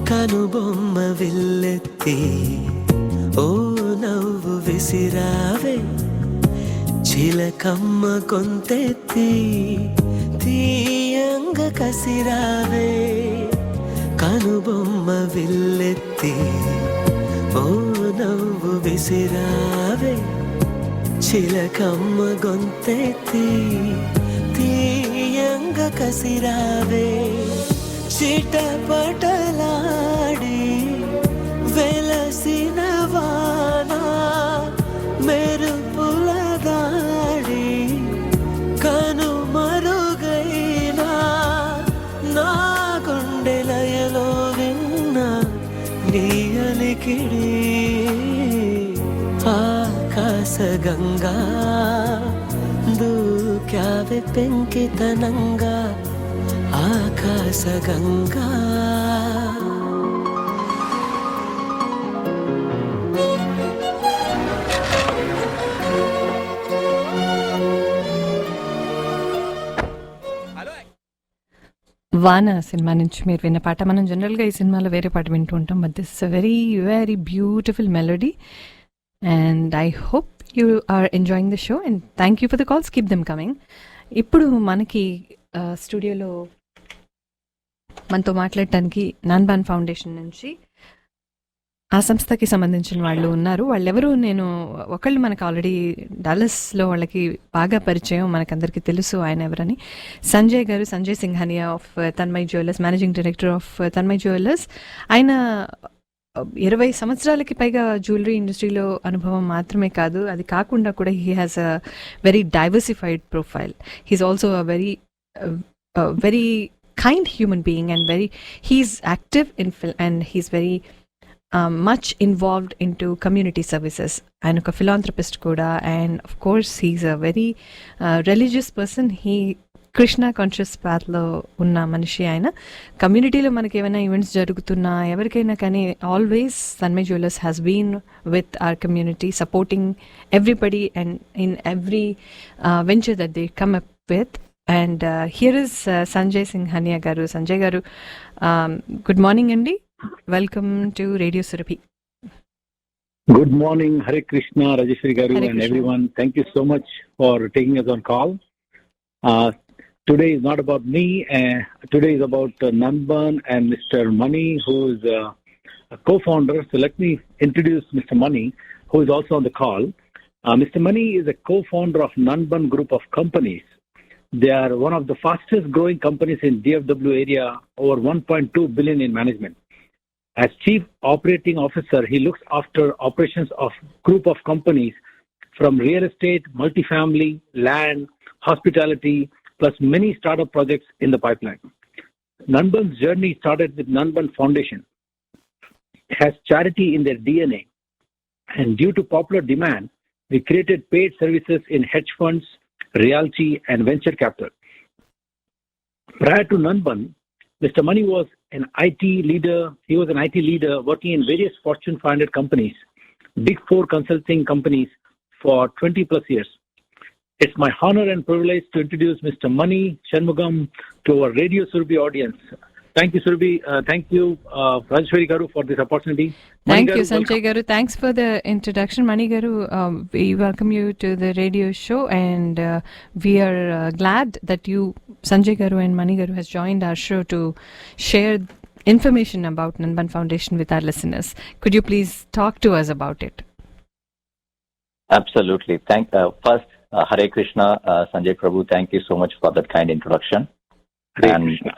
కనుబొమ్మ విల్లెత్తి ఓ నవ్వు విసిరావే చిలకమ్మ కొంతెత్తి తీయంగ కసిరావే కనుబొమ్మ విల్లెత్తి ఓ నవ్వు విసిరావే చిలకమ్మ గొంతెత్తి తీయంగ కసిరావే చిటపటలాడి వెలసిన వానా మెరుపుల దాడి కనుమరుగైనా నా గుండెలయలో విన్న నీ అలికిడి ఆకాశగంగా దూక్యావే పెంకితనంగా ఆకాశగంగా. వాన సినిమా నుంచి మీరు విన్న పాట. మనం జనరల్గా ఈ సినిమాలో వేరే పాట వింటూ ఉంటాం, but this is a very very beautiful melody and I hope you are enjoying the show and thank you for the calls. Keep them coming. ఇప్పుడు మనకి స్టూడియోలో మనతో మాట్లాడటానికి నాన్బాన్ ఫౌండేషన్ నుంచి ఆ సంస్థకి సంబంధించిన వాళ్ళు ఉన్నారు. వాళ్ళెవరు నేను ఒకళ్ళు మనకు ఆల్రెడీ డాలస్లో వాళ్ళకి బాగా పరిచయం, మనకందరికీ తెలుసు ఆయన ఎవరని. సంజయ్ గారు, Sanjay Singhania of Tanmay jewellers, managing director of Tanmay jewellers. ఆయన 20 సంవత్సరాలకి పైగా జ్యువెలరీ ఇండస్ట్రీలో అనుభవం మాత్రమే కాదు, అది కాకుండా కూడా he has a very diversified profile. He's also a very kind human being, and he's active in and he's very much involved into community services. And a philanthropist kuda, and of course he's a very religious person. He Krishna conscious పాత్లో ఉన్న మనిషి ఆయన. కమ్యూనిటీలో మనకి ఏమైనా events జరుగుతున్నా ఎవరికైనా కానీ always Tanmay jewellers has been with our community, supporting everybody and in every venture that they come up with. And here is Sanjay Singhania garu. Sanjay garu, good morning andi. Welcome to Radio Surabhi. Good morning, Hare Krishna, Rajeswari garu, Hare and Krishna. everyone. Thank you so much for taking us on call. Today is not about me. Today is about Nanban and Mr. Mani, who is a co-founder. So let me introduce Mr. Mani, who is also on the call. Mr. Mani is a co-founder of Nanban Group of Companies. They are one of the fastest growing companies in DFW area, over 1.2 billion in management. As Chief Operating Officer, he looks after operations of group of companies from real estate, multifamily, land, hospitality, plus many startup projects in the pipeline. Nanban's journey started with Nanban Foundation. It has charity in their DNA. And due to popular demand, we created paid services in hedge funds, realty, and venture capital. Prior to Nanban, Mr. Mani was an IT leader. He was an IT leader working in various Fortune 500 companies, Big Four consulting companies for 20 plus years. It's my honor and privilege to introduce Mr. Mani Shanmugam to our Radio Surabhi audience. Thank you, Surabhi. Thank you, Rajeswari garu, for this opportunity. Thank Mani you, garu, Sanjay welcome. garu. Thanks for the introduction. Mani garu, we welcome you to the radio show, and we are glad that you, Sanjay garu and Mani garu, has joined our show to share information about Nanban Foundation with our listeners. Could you please talk to us about it? Absolutely. First, Hare Krishna, Sanjay Prabhu, thank you so much for that kind introduction. Hare And Krishna.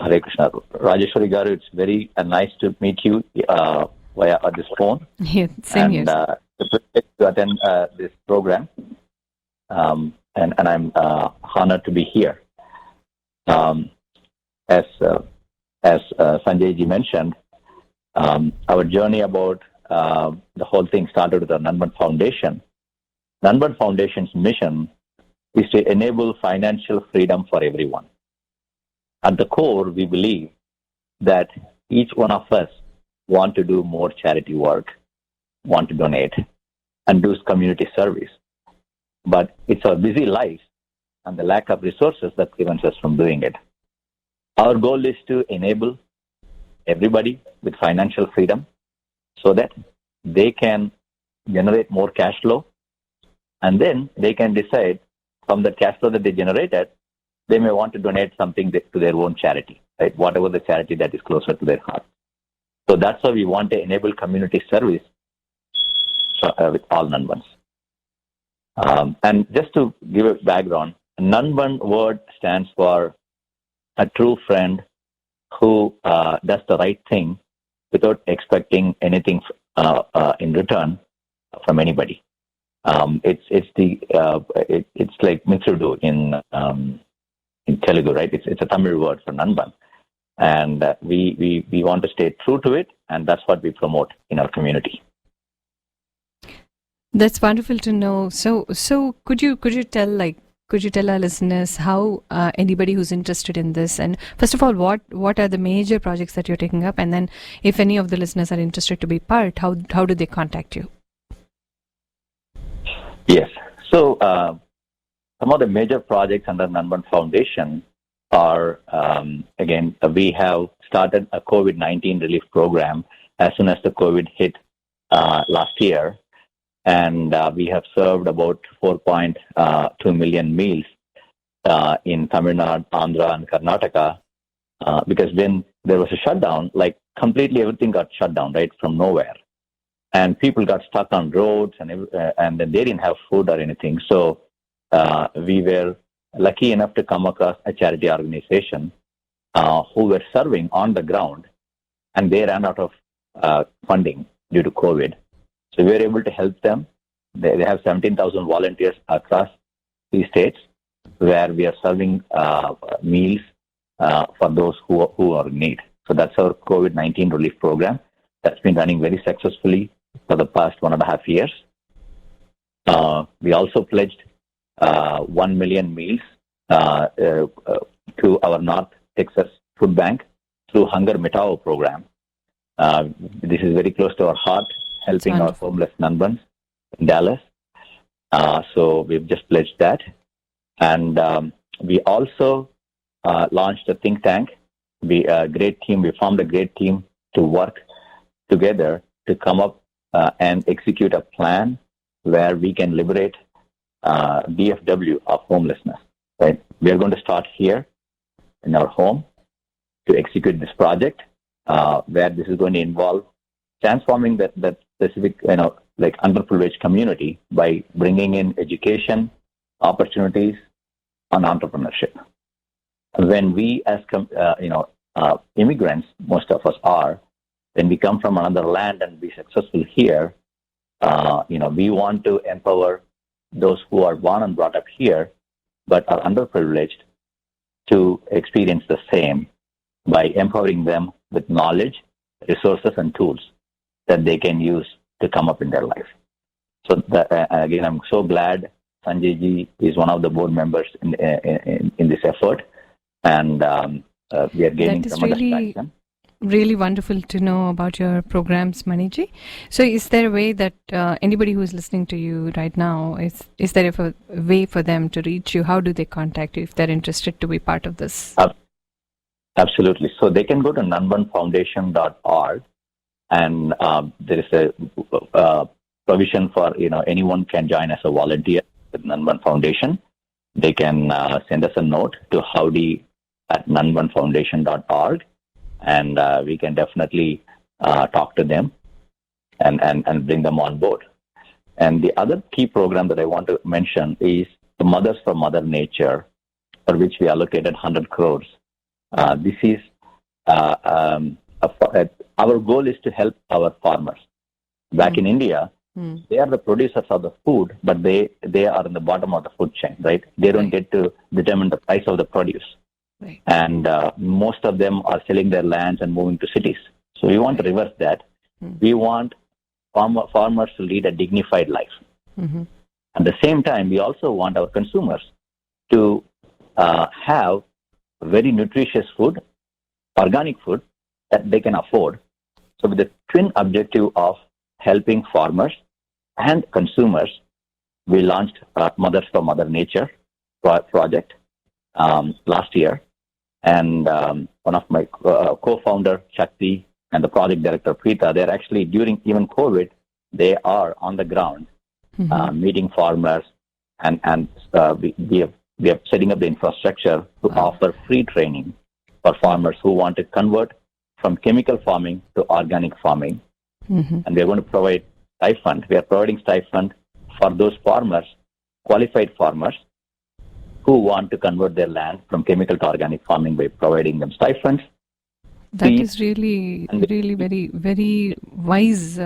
Hare Krishna. Rajeshwari garu, it's very nice to meet you via this phone. Yeah, same here. And the privilege to attend this program. And I'm honored to be here. As Sanjay ji mentioned, our journey about the whole thing started with the Nanban Foundation. Nanban Foundation's mission is to enable financial freedom for everyone. At the core, we believe that each one of us want to do more charity work, want to donate, and do community service. But it's our busy lives and the lack of resources that prevents us from doing it. Our goal is to enable everybody with financial freedom so that they can generate more cash flow, and then they can decide from the cash flow that they generated, they may want to donate something to their own charity, right? Whatever the charity that is closer to their heart. So that's why we want to enable community service with all Nanbans. And just to give a background, Nanban word stands for a true friend who does the right thing without expecting anything in return from anybody. It's like Mitrudu in Telugu, right? It's a Tamil word for Nanban, and we want to stay true to it, and that's what we promote in our community. That's wonderful to know. So could you tell our listeners how anybody who's interested in this, and first of all, what are the major projects that you're taking up, and then if any of the listeners are interested to be part, how do they contact you? Yes. So some of the major projects under Nanban Foundation are, again, we have started a COVID-19 relief program as soon as the COVID hit last year. And we have served about 4.2 million meals in Tamil Nadu, Andhra, and Karnataka. Because when there was a shutdown, like completely everything got shut down, right, from nowhere. And people got stuck on roads, and then they didn't have food or anything. So we were lucky enough to come across a charity organization who were serving on the ground, and they ran out of funding due to COVID. So we were able to help them. They have 17,000 volunteers across 3 states where we are serving meals for those who are in need. So that's our COVID-19 relief program that's been running very successfully for the past 1.5 years. We also pledged 1 million meals to our North Texas Food Bank through Hunger Mitao program. This is very close to our heart, helping our homeless Nanbans in Dallas. So we've just pledged that. And we also launched a think tank. We formed a great team to work together to come up and execute a plan where we can liberate DFW of homelessness. Right? We are going to start here in our home to execute this project, where this is going to involve transforming that specific, underprivileged community by bringing in education, opportunities, and entrepreneurship. When we, as immigrants, most of us are, when we come from another land and be successful here, we want to empower those who are born and brought up here, but are underprivileged, to experience the same by empowering them with knowledge, resources, and tools that they can use to come up in their life. So again, I'm so glad Sanjay ji is one of the board members in this effort, and we are gaining tremendous traction. Really wonderful to know about your programs, Maniji. So is there a way that anybody who is listening to you right now, is there a way for them to reach you? How do they contact you if they're interested to be part of this? Absolutely. So they can go to nanbanfoundation.org, and there is a provision for, anyone can join as a volunteer with Nanban Foundation. They can send us a note to howdy@nanbanfoundation.org. And we can definitely talk to them and bring them on board. And the other key program that I want to mention is the Mothers for Mother Nature, for which we allocated 100 crores. This is our goal is to help our farmers. Back in India, they are the producers of the food, but they are in the bottom of the food chain, right? They don't get to determine the price of the produce. Right. And most of them are selling their lands and moving to cities. So we want to reverse that. We want farmers to lead a dignified life. At the same time, we also want our consumers to have very nutritious food, organic food that they can afford. So with the twin objective of helping farmers and consumers, we launched Mothers for Mother Nature project last year. And one of my co-founder, Shakti, and the project director, Preeta, they're actually, during even COVID, they are on the ground meeting farmers, and we are setting up the infrastructure to offer free training for farmers who want to convert from chemical farming to organic farming. And we are going to provide stipend. We are providing stipend for those farmers, qualified farmers, who want to convert their land from chemical to organic farming by providing them stipends. That is really very, very wise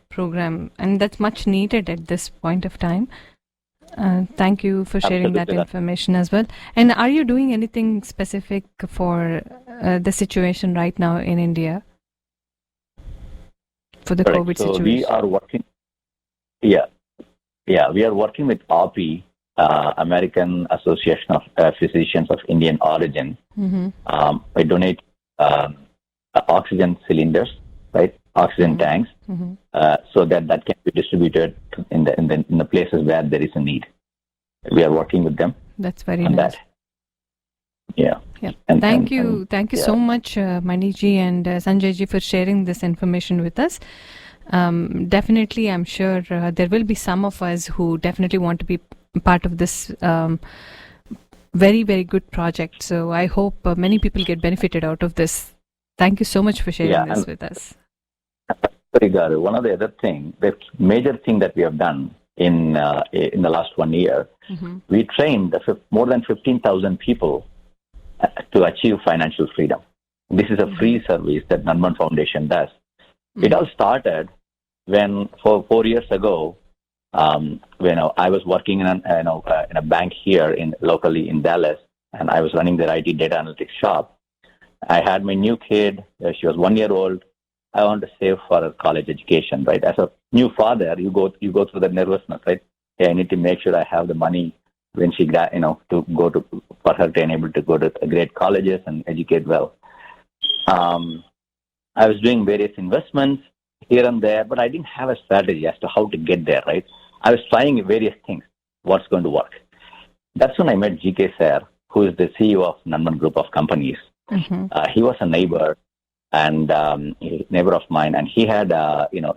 program, and that's much needed at this point of time. Thank you for sharing that information as well. And are you doing anything specific for the situation right now in India for the COVID situation? We are working. We are working with API, American Association of Physicians of Indian Origin. I donate oxygen cylinders, right? Oxygen tanks, so that can be distributed in the places where there is a need. We are working with them. That's very nice. Yeah. And thank you so much, Maniji and Sanjay ji, for sharing this information with us. Definitely, I'm sure there will be some of us who definitely want to be part of this very, very good project. So I hope many people get benefited out of this. Thank you so much for sharing this with us. One of the other thing, the major thing that we have done in the last 1 year, we trained more than 15,000 people to achieve financial freedom. This is a free service that Nanban Foundation does. It all started when 4 years ago, when I was working in a bank here locally in Dallas, and I was running their IT data analytics shop. I had my new kid. She was 1 year old. I wanted to save for her college education, right? As a new father, you go through the nervousness, right? Hey, I need to make sure I have the money when she to go to for her to enable to go to great colleges and educate well. I was doing various investments here and there, but I didn't have a strategy as to how to get there, right? I was trying various things. What's going to work? That's when I met GK Sir, who is the CEO of Nanban Group of Companies. He was a neighbor and neighbor of mine, and he had,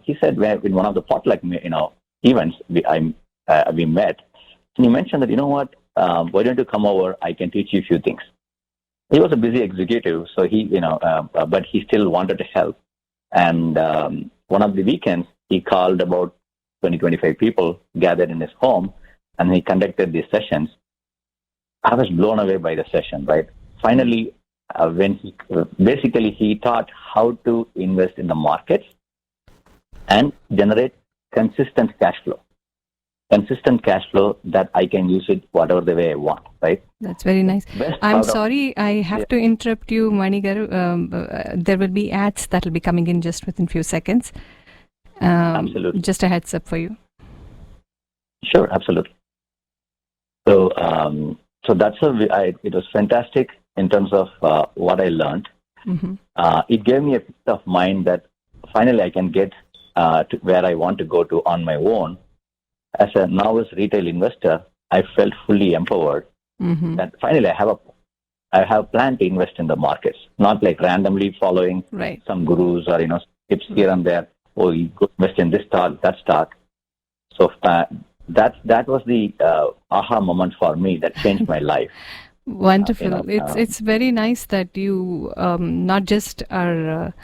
he said in one of the potluck, events we met, and he mentioned that, why don't you come over? I can teach you a few things. He was a busy executive, so he, but he still wanted to help. And one of the weekends, he called about 20-25 people gathered in his home, and he conducted these sessions. I was blown away by the session, right? Finally, when he taught how to invest in the markets and generate consistent cash flow that I can use it whatever the way I want, right? That's very nice. I'm sorry, I have to interrupt you, Mani Garu. There will be ads that will be coming in just within few seconds. Absolutely. Just a heads up for you. Sure, absolutely. So that's it was fantastic in terms of what I learned. It gave me a peace of mind that finally I can get to where I want to go to on my own. As a novice retail investor, I felt fully empowered that finally I have planned to invest in the markets, not like randomly following some gurus or tips here and there. Oh, you go invest in this stock, that stock. So that was the aha moment for me that changed my life. Wonderful. It's very nice that you not just are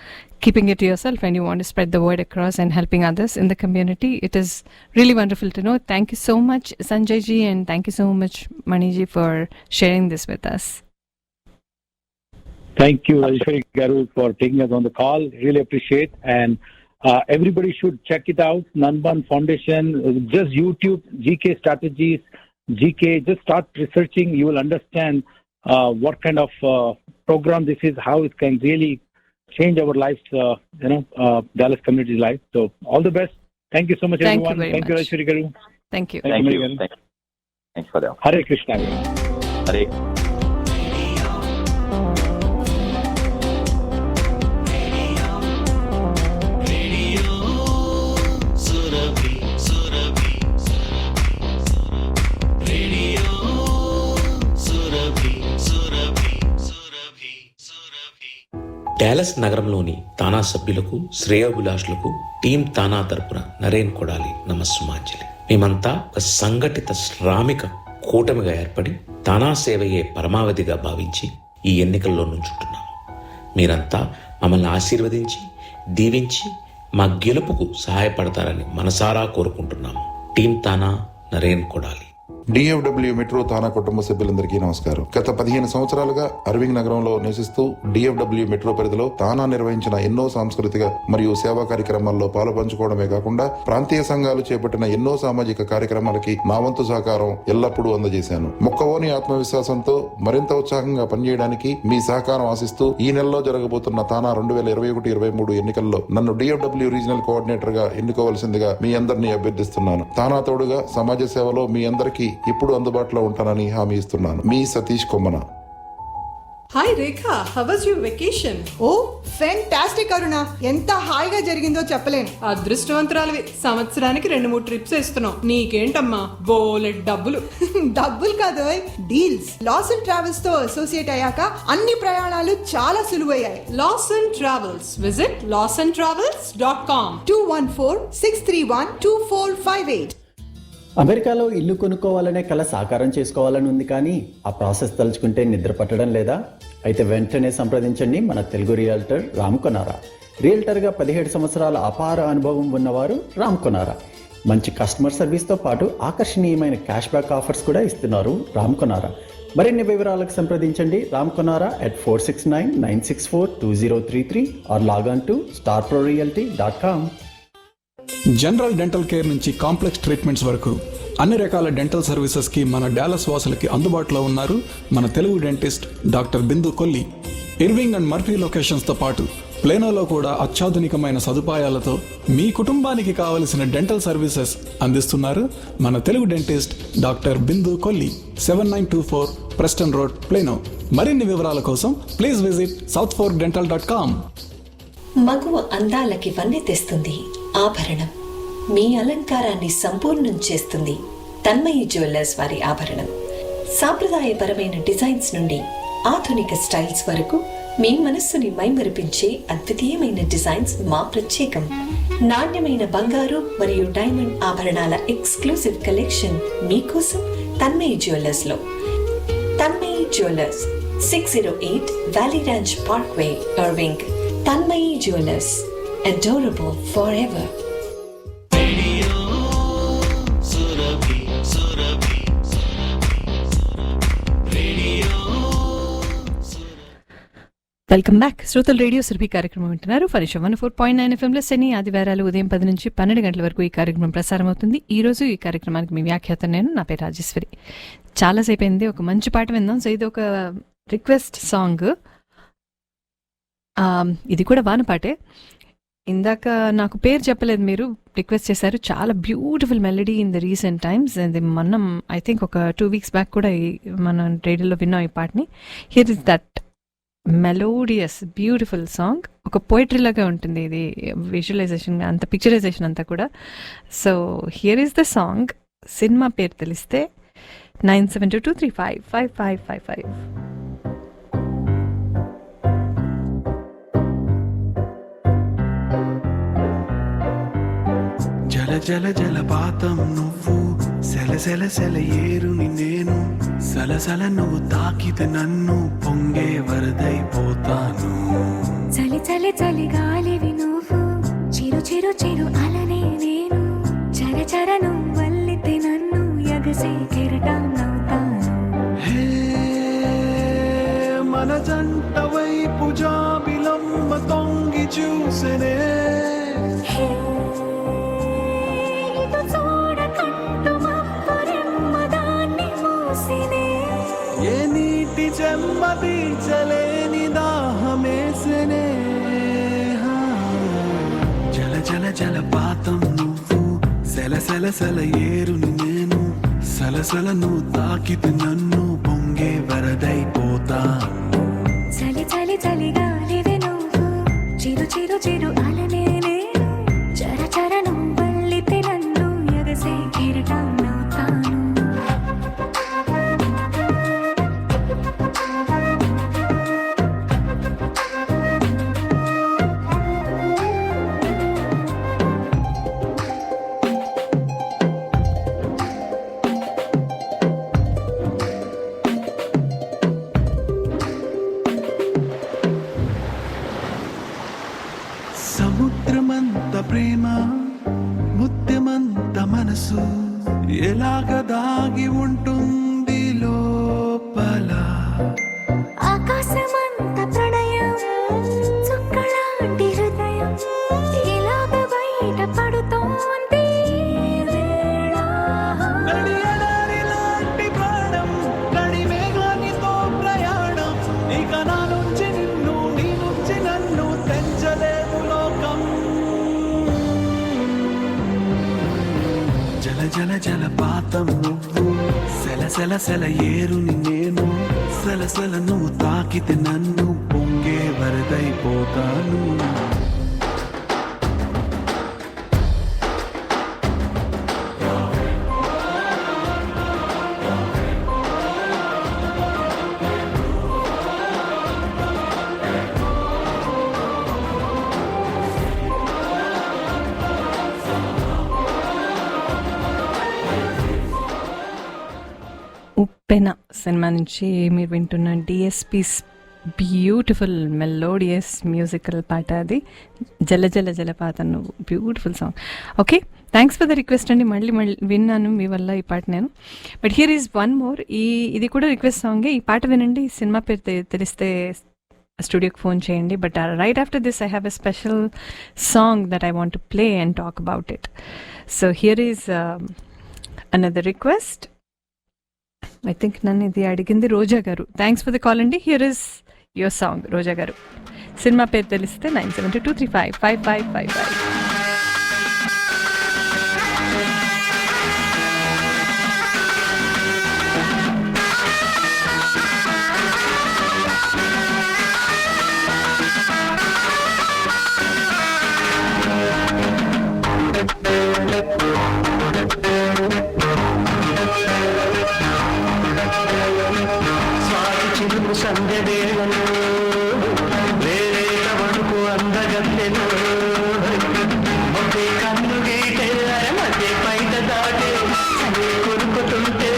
keeping it to yourself and you want to spread the word across and helping others in the community. It is really wonderful to know. Thank you so much, Sanjay ji, and thank you so much, Mani ji, for sharing this with us. Thank you, Rajeswari Garu, for taking us on the call. Really appreciate. And everybody should check it out. Nanban Foundation, just YouTube, GK Strategies, GK, just start researching. You will understand what kind of program this is, how it can really change our lives, Dallas community's life. So all the best. Thank you so much, everyone. Thank you, Rajeswari Garu. Thank you. Thank you. Thanks for that. Hare Krishna. Hare. Dallas నగరంలోని తానా సభ్యులకు, శ్రేయోభిలాషులకు team తానా తరపున నరేన్ కొడాలి నమస్సుమాంజలి. మేమంతా ఒక సంఘటిత శ్రామిక కూటమిగా ఏర్పడి తానా సేవయే పరమావధిగా భావించి ఈ ఎన్నికల్లో నుంచుంటున్నాము. మీరంతా మమ్మల్ని ఆశీర్వదించి, దీవించి మా గెలుపుకు సహాయపడతారని మనసారా కోరుకుంటున్నాము. Team TANA, Naren Kodali. DFW metro తానా కుటుంబ సభ్యులందరికీ నమస్కారం. గత 15 సంవత్సరాలుగా అరవింగ్ నగరంలో నివసిస్తూ DFW మెట్రో పరిధిలో తానా నిర్వహించిన ఎన్నో సాంస్కృతిక మరియు సేవా కార్యక్రమాల్లో పాలు పంచుకోవడమే కాకుండా ప్రాంతీయ సంఘాలు చేపట్టిన ఎన్నో సామాజిక కార్యక్రమాలకి నా వంతు సహకారం ఎల్లప్పుడూ అందజేశాను. మొక్కవోని ఆత్మవిశ్వాసంతో మరింత ఉత్సాహంగా పనిచేయడానికి మీ సహకారం ఆశిస్తూ ఈ నెలలో జరగబోతున్న తానా 2021-23 ఎన్నికల్లో నన్ను DFW రీజనల్ కోఆర్డినేటర్ గా ఎన్నుకోవాల్సిందిగా మీ అందరినీ అభ్యర్థిస్తున్నాను. తానా తోడుగా సమాజ సేవలో మీ అందరికీ ఇప్పుడు అందుబాటులో ఉంటానని హామీ ఇస్తున్నాను. మీ Satish Kommana. Hi Rekha, how was your vacation? Oh fantastic Aruna, ఎంత హాయిగా జరిగిందో చెప్పలేను. అదృష్టవంతురాలివి, సంవత్సరానికి 2-3 ట్రిప్స్ వేస్తున్నావు. నీకేంటమ్మా బోలెడ్ డబ్బులు. డబ్బులు కాదు, డీల్స్. లాస్ అండ్ ట్రావెల్స్ తో అసోసియేట్ అయ్యాక అన్ని ప్రయాణాలు చాలా సులువయ్యాయి. Laws and Travels, visit lawsandtravels.com. 214-631-2458. అమెరికాలో ఇల్లు కొనుక్కోవాలనే కల సాకారం చేసుకోవాలని ఉంది, కానీ ఆ ప్రాసెస్ తలుచుకుంటే నిద్ర పట్టడం లేదా? అయితే వెంటనే సంప్రదించండి మన తెలుగు రియల్టర్ రామ్ కొనారా. రియల్టర్గా 17 సంవత్సరాల అపార అనుభవం ఉన్నవారు రామ్ కొనారా. మంచి కస్టమర్ సర్వీస్తో పాటు ఆకర్షణీయమైన క్యాష్ బ్యాక్ ఆఫర్స్ కూడా ఇస్తున్నారు రామ్ కొనారా. మరిన్ని వివరాలకు సంప్రదించండి Ram Konara at 4699642033 or log on to starprorealty.com. General dental care నుంచి కాంప్లెక్స్ ట్రీట్మెంట్స్ వరకు అన్ని రకాల డెంటల్ సర్వీసెస్కి మన డాలస్ వాసులకి అందుబాటులో ఉన్నారు మన Telugu dentist doctor Bindu Kolli. Irving and Murphy లొకేషన్స్తో పాటు ప్లేనోలో కూడా అత్యాధునికమైన సదుపాయాలతో మీ కుటుంబానికి కావలసిన డెంటల్ సర్వీసెస్ అందిస్తున్నారు మన Telugu dentist doctor Bindu Kolli. 7924 Preston road, plano. మరిన్ని వివరాల కోసం ప్లీజ్ విజిట్ southforkdental.com. మగువ అందాలకి వన్నె తెస్తుంది ఆభరణం. మీ అలంకారాన్ని సంపూర్ణం చేస్తుంది తన్మయి జ్యువెలర్స్ వారి ఆభరణం. సాంప్రదాయపరమైన డిజైన్స్ నుండి ఆధునిక స్టైల్స్ వరకు మీ మనస్సుని మైమరిపించే అద్వితీయమైన డిజైన్స్ మా ప్రత్యేకం. నాణ్యమైన బంగారు మరియు డైమండ్ ఆభరణాల ఎక్స్క్లూసివ్ కలెక్షన్ మీకోసం తన్మయి జ్యువెలర్స్ లో. Tanmayi jewellers, 608 valley ranch parkway, Irving. Tanmayi jewellers, adorable forever. Welcome back. శ్రోతలు రేడియో సురభి కార్యక్రమం వింటున్నారు. ఫరిష 104.9 FM శని ఆదివారాలు ఉదయం 10 నుంచి 12 గంటల వరకు ఈ కార్యక్రమం ప్రసారం అవుతుంది. ఈ రోజు ఈ కార్యక్రమానికి మీ వ్యాఖ్యాత నేను, నా పేరు రాజేశ్వరి. చాలాసేపు అయింది, ఒక మంచి పాట విందాం. సో ఇది ఒక రిక్వెస్ట్ సాంగ్. ఇది కూడా వాన పాటే. ఇందాక నాకు పేరు చెప్పలేదు, మీరు రిక్వెస్ట్ చేశారు. చాలా beautiful melody in the recent times. అది మనం ఐ థింక్ ఒక 2 weeks బ్యాక్ కూడా మనం రేడియోలో విన్నాం ఈ పాటని. Here is that melodious beautiful song. ఒక పోయిటరీ లాగా ఉంటుంది ఇది, విజువలైజేషన్ అంత, పిక్చరైజేషన్ అంతా కూడా. So here is the song. Cinema పేరు తెలిస్తే 9722355555. జల జల జలపాతం నువ్వు, సెల సెల సెల ఏరుని నేను, సలసల నువ్వు తాకితే నన్ను పొంగే వరదైపోతాను. చలి చలి చలి గాలివి నువ్వు, చిరు చిరు చిరు అలనే నేను, చర చర నువ్వు వల్లితే నన్ను ఎగసే కెరటం నవ్వుతాను. హే మన జంట వైపు జాబిలమ్మ తొంగి చూసెనే, ఏ నీటి చెమ్మది చలేని దాహమేసనే. జల జల జలపాతం నువ్వు, సెల సెల సెల ఏరుని నేను, సలసల నువ్వు తాకితే నన్ను పొంగే వరదైపోతాను. చలి చలి చలి గాలివి నువ్వు, చిరు చిరు చిరు అలనే నేను, చర చర నువ్వు వల్లితే నన్ను ఎగసే కెరటం నవ్వుతాను. సముద్రమంత ప్రేమ, ముత్యమంత మనసు, ఎలాగ దాగి ఉంటుంది లోపల. ఆకాశమంత ప్రణయం, చుక్కలాంటి హృదయం, ఇలాగ బయట పడుతోంది వేళ. నడి ఎడారి లాంటి ప్రాణం, నడి మేఘానితో ప్రయాణం, ఇక నా నుంచి నిన్ను, నీ నుంచి నన్ను తెంచలేదు లోకం. జల జల జలపాతం నువ్వు, సెల సెల సెల ఏరుని నేను, సలసల నువ్వు తాకితే నన్ను పొంగే వరదైపోతాను. ఉప్పెన సినిమా నుంచి మీరు వింటున్న డిఎస్పీస్ బ్యూటిఫుల్ మెలోడియస్ మ్యూజికల్ పాట అది. జల జల జలపాతం నువ్వు, beautiful song. Okay, thanks for the request అండి. మళ్ళీ విన్నాను మీ వల్ల ఈ పాట నేను. But here is one more. ఇది కూడా రిక్వెస్ట్ సాంగే. ఈ పాట వినండి. సినిమా పేరు తెలిస్తే స్టూడియోకి ఫోన్ చేయండి. But right after this I have a special song that I want to play and talk about it. So here is another request. I think నన్ను ఇది అడిగింది రోజా గారు. థ్యాంక్స్ ఫర్ ద కాల్ అండి. Here is your song రోజా గారు. Cinema పేరు తెలిస్తే 9723555555. సంధ్యవేళను వేరేట వణుకు అందగత్తెను మొద్దే కన్ను గీటే మధ్య పైట దాటే చలి కొరుకుతుంటే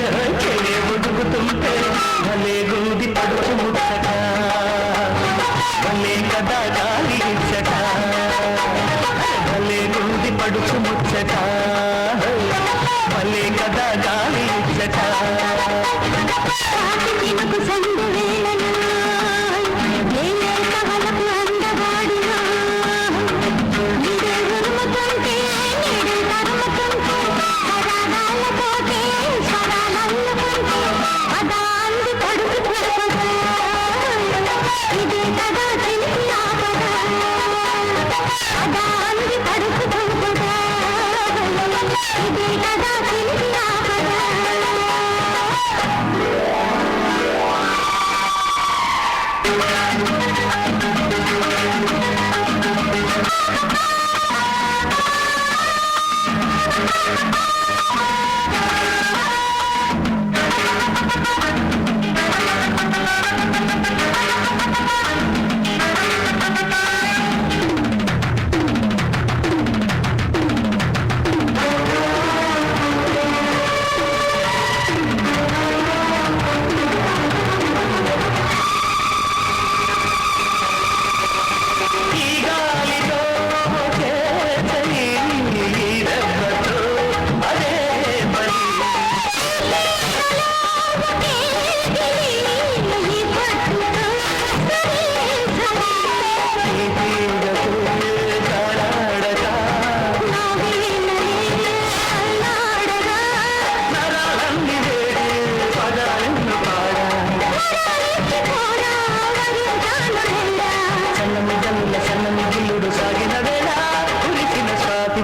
చెలే ఉడుకుతుంటే భలే గుండి పడుచు ముచ్చట భలే కదా గాలి ఇచ్చట భలే గుండి పడుచు ముచ్చట భలే కదా గాలి ఇచ్చట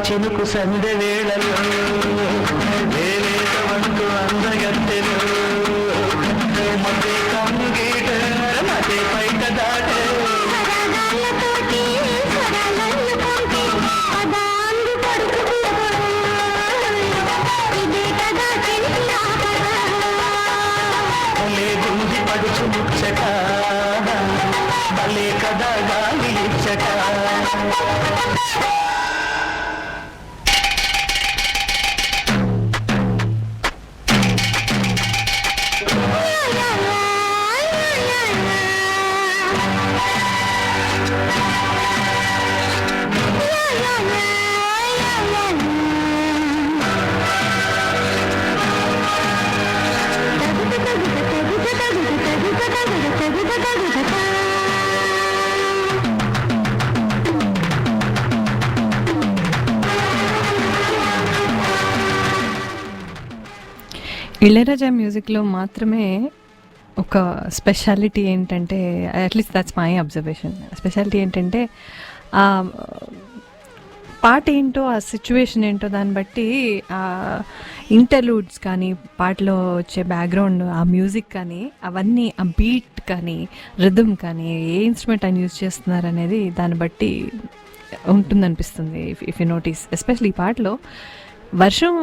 చినుకు సంధ్య వేళలో వేరేట వంకు అందగత్తెను మధ్య కన్ను గీట మధ్య పైట దాటే భలే గుండి పడుచు ముచ్చట భలే కదా గాలి ఇచ్చట. ఇళయరాజా మ్యూజిక్లో మాత్రమే ఒక స్పెషాలిటీ ఏంటంటే, at least that's my observation, speciality ఏంటంటే ఆ పాట ఏంటో, ఆ సిచ్యువేషన్ ఏంటో దాన్ని బట్టి ఆ ఇంటర్లూడ్స్ కానీ, పాటలో వచ్చే బ్యాక్గ్రౌండ్, ఆ మ్యూజిక్ కానీ, అవన్నీ ఆ బీట్ కానీ, రిథమ్ కానీ, ఏ ఇన్స్ట్రుమెంట్ ఆయన యూజ్ చేస్తున్నారు అనేది దాన్ని బట్టి ఉంటుందనిపిస్తుంది. ఇఫ్ యూ నోటీస్, ఎస్పెషల్లీ ఈ పాటలో వర్షం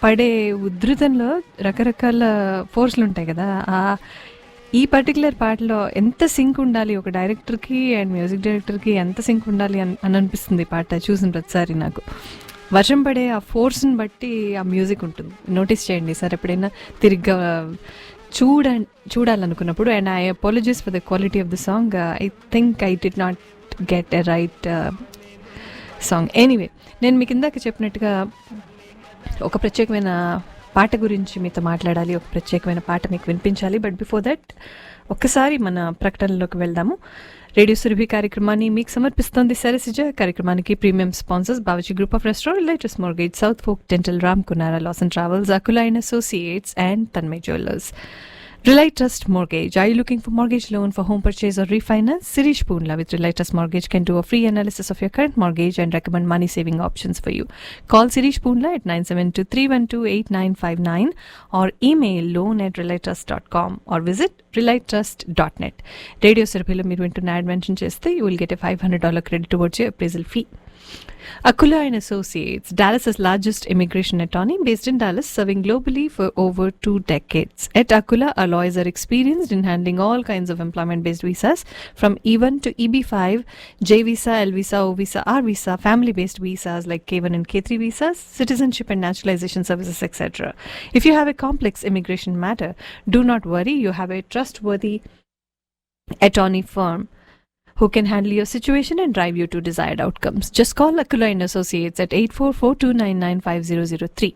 పడే ఉధృతంలో రకరకాల ఫోర్స్లు ఉంటాయి కదా. ఈ పర్టికులర్ పాటలో ఎంత సింక్ ఉండాలి, ఒక డైరెక్టర్కి అండ్ మ్యూజిక్ డైరెక్టర్కి ఎంత సింక్ ఉండాలి అని అనిపిస్తుంది. పాట చూసిన ప్రతిసారి నాకు వర్షం పడే ఆ ఫోర్స్ని బట్టి ఆ మ్యూజిక్ ఉంటుంది. నోటీస్ చేయండి సార్ ఎప్పుడైనా తిరిగ్గా చూడాలనుకున్నప్పుడు. And I apologize for the quality of the song. I think I did not get a right song. Anyway, నేను మీకు ఇందాక చెప్పినట్టుగా ఒక ప్రత్యేకమైన పాట గురించి మీతో మాట్లాడాలి, ఒక ప్రత్యేకమైన పాట మీకు వినిపించాలి. బట్ బిఫోర్ దట్ ఒక్కసారి మన ప్రకటనలోకి వెళ్దాము. రేడియో సురభి కార్యక్రమాన్ని మీకు సమర్పిస్తోంది సరసిజ. కార్యక్రమానికి premium sponsors Bawarchi group of restaurant, Latest Mortgage, South Fork dental, Ram Kunara Laws and travels, Akula and associates and Tanmay jewellers. Relay Trust Mortgage. Are you looking for mortgage loan for home purchase or refinance? Sirish Poonla with Relay Trust Mortgage can do a free analysis of your current mortgage and recommend money saving options for you. Call Sirish Poonla at 9723128959 or email loan@relaytrust.com or visit relaytrust.net. Radio Surabhilo మీరు వింటున్న add mention చేస్తే you will get a $500 credit towards your appraisal fee. Akula and Associates, Dallas's largest immigration attorney based in Dallas, serving globally for over 2 decades. At Akula, our lawyers are experienced in handling all kinds of employment-based visas, from E1 to EB5, J visa, L visa, O visa, R visa, family-based visas like K1 and K3 visas, citizenship and naturalization services, etc. If you have a complex immigration matter, do not worry. You have a trustworthy attorney firm who can handle your situation and drive you to desired outcomes. Just call Akula and Associates at 8442995003.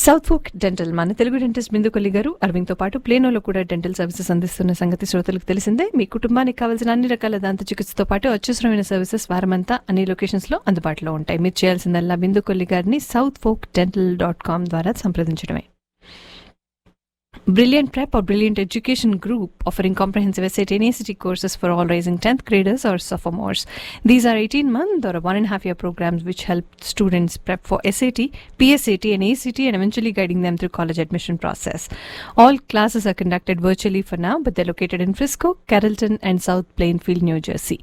South Fork dental, మన Telugu dentist బిందు కొల్లి గారు అరవింద్తో పాటు ప్లేనోలో కూడా dental services అందిస్తున్న సంగతి శ్రోతలకు తెలిసిందే. మీ కుటుంబానికి కావాల్సిన అన్ని రకాల దంత చికిత్సతో పాటు అత్యవసరమైన సర్వీసెస్ వారమంతా అన్ని లొకేషన్స్లో అందుబాటులో ఉంటాయి. మీరు చేయాల్సిందల్లా బిందు కొల్లి గారిని southfolkdental.com ద్వారా సంప్రదించడమే. Brilliant Prep or Brilliant Education Group, offering comprehensive SAT and ACT courses for all rising 10th graders or sophomores. These are 18-month or 1.5-year programs which help students prep for SAT, PSAT and ACT and eventually guiding them through college admission process. All classes are conducted virtually for now, but they're located in Frisco, Carrollton and South Plainfield, New Jersey.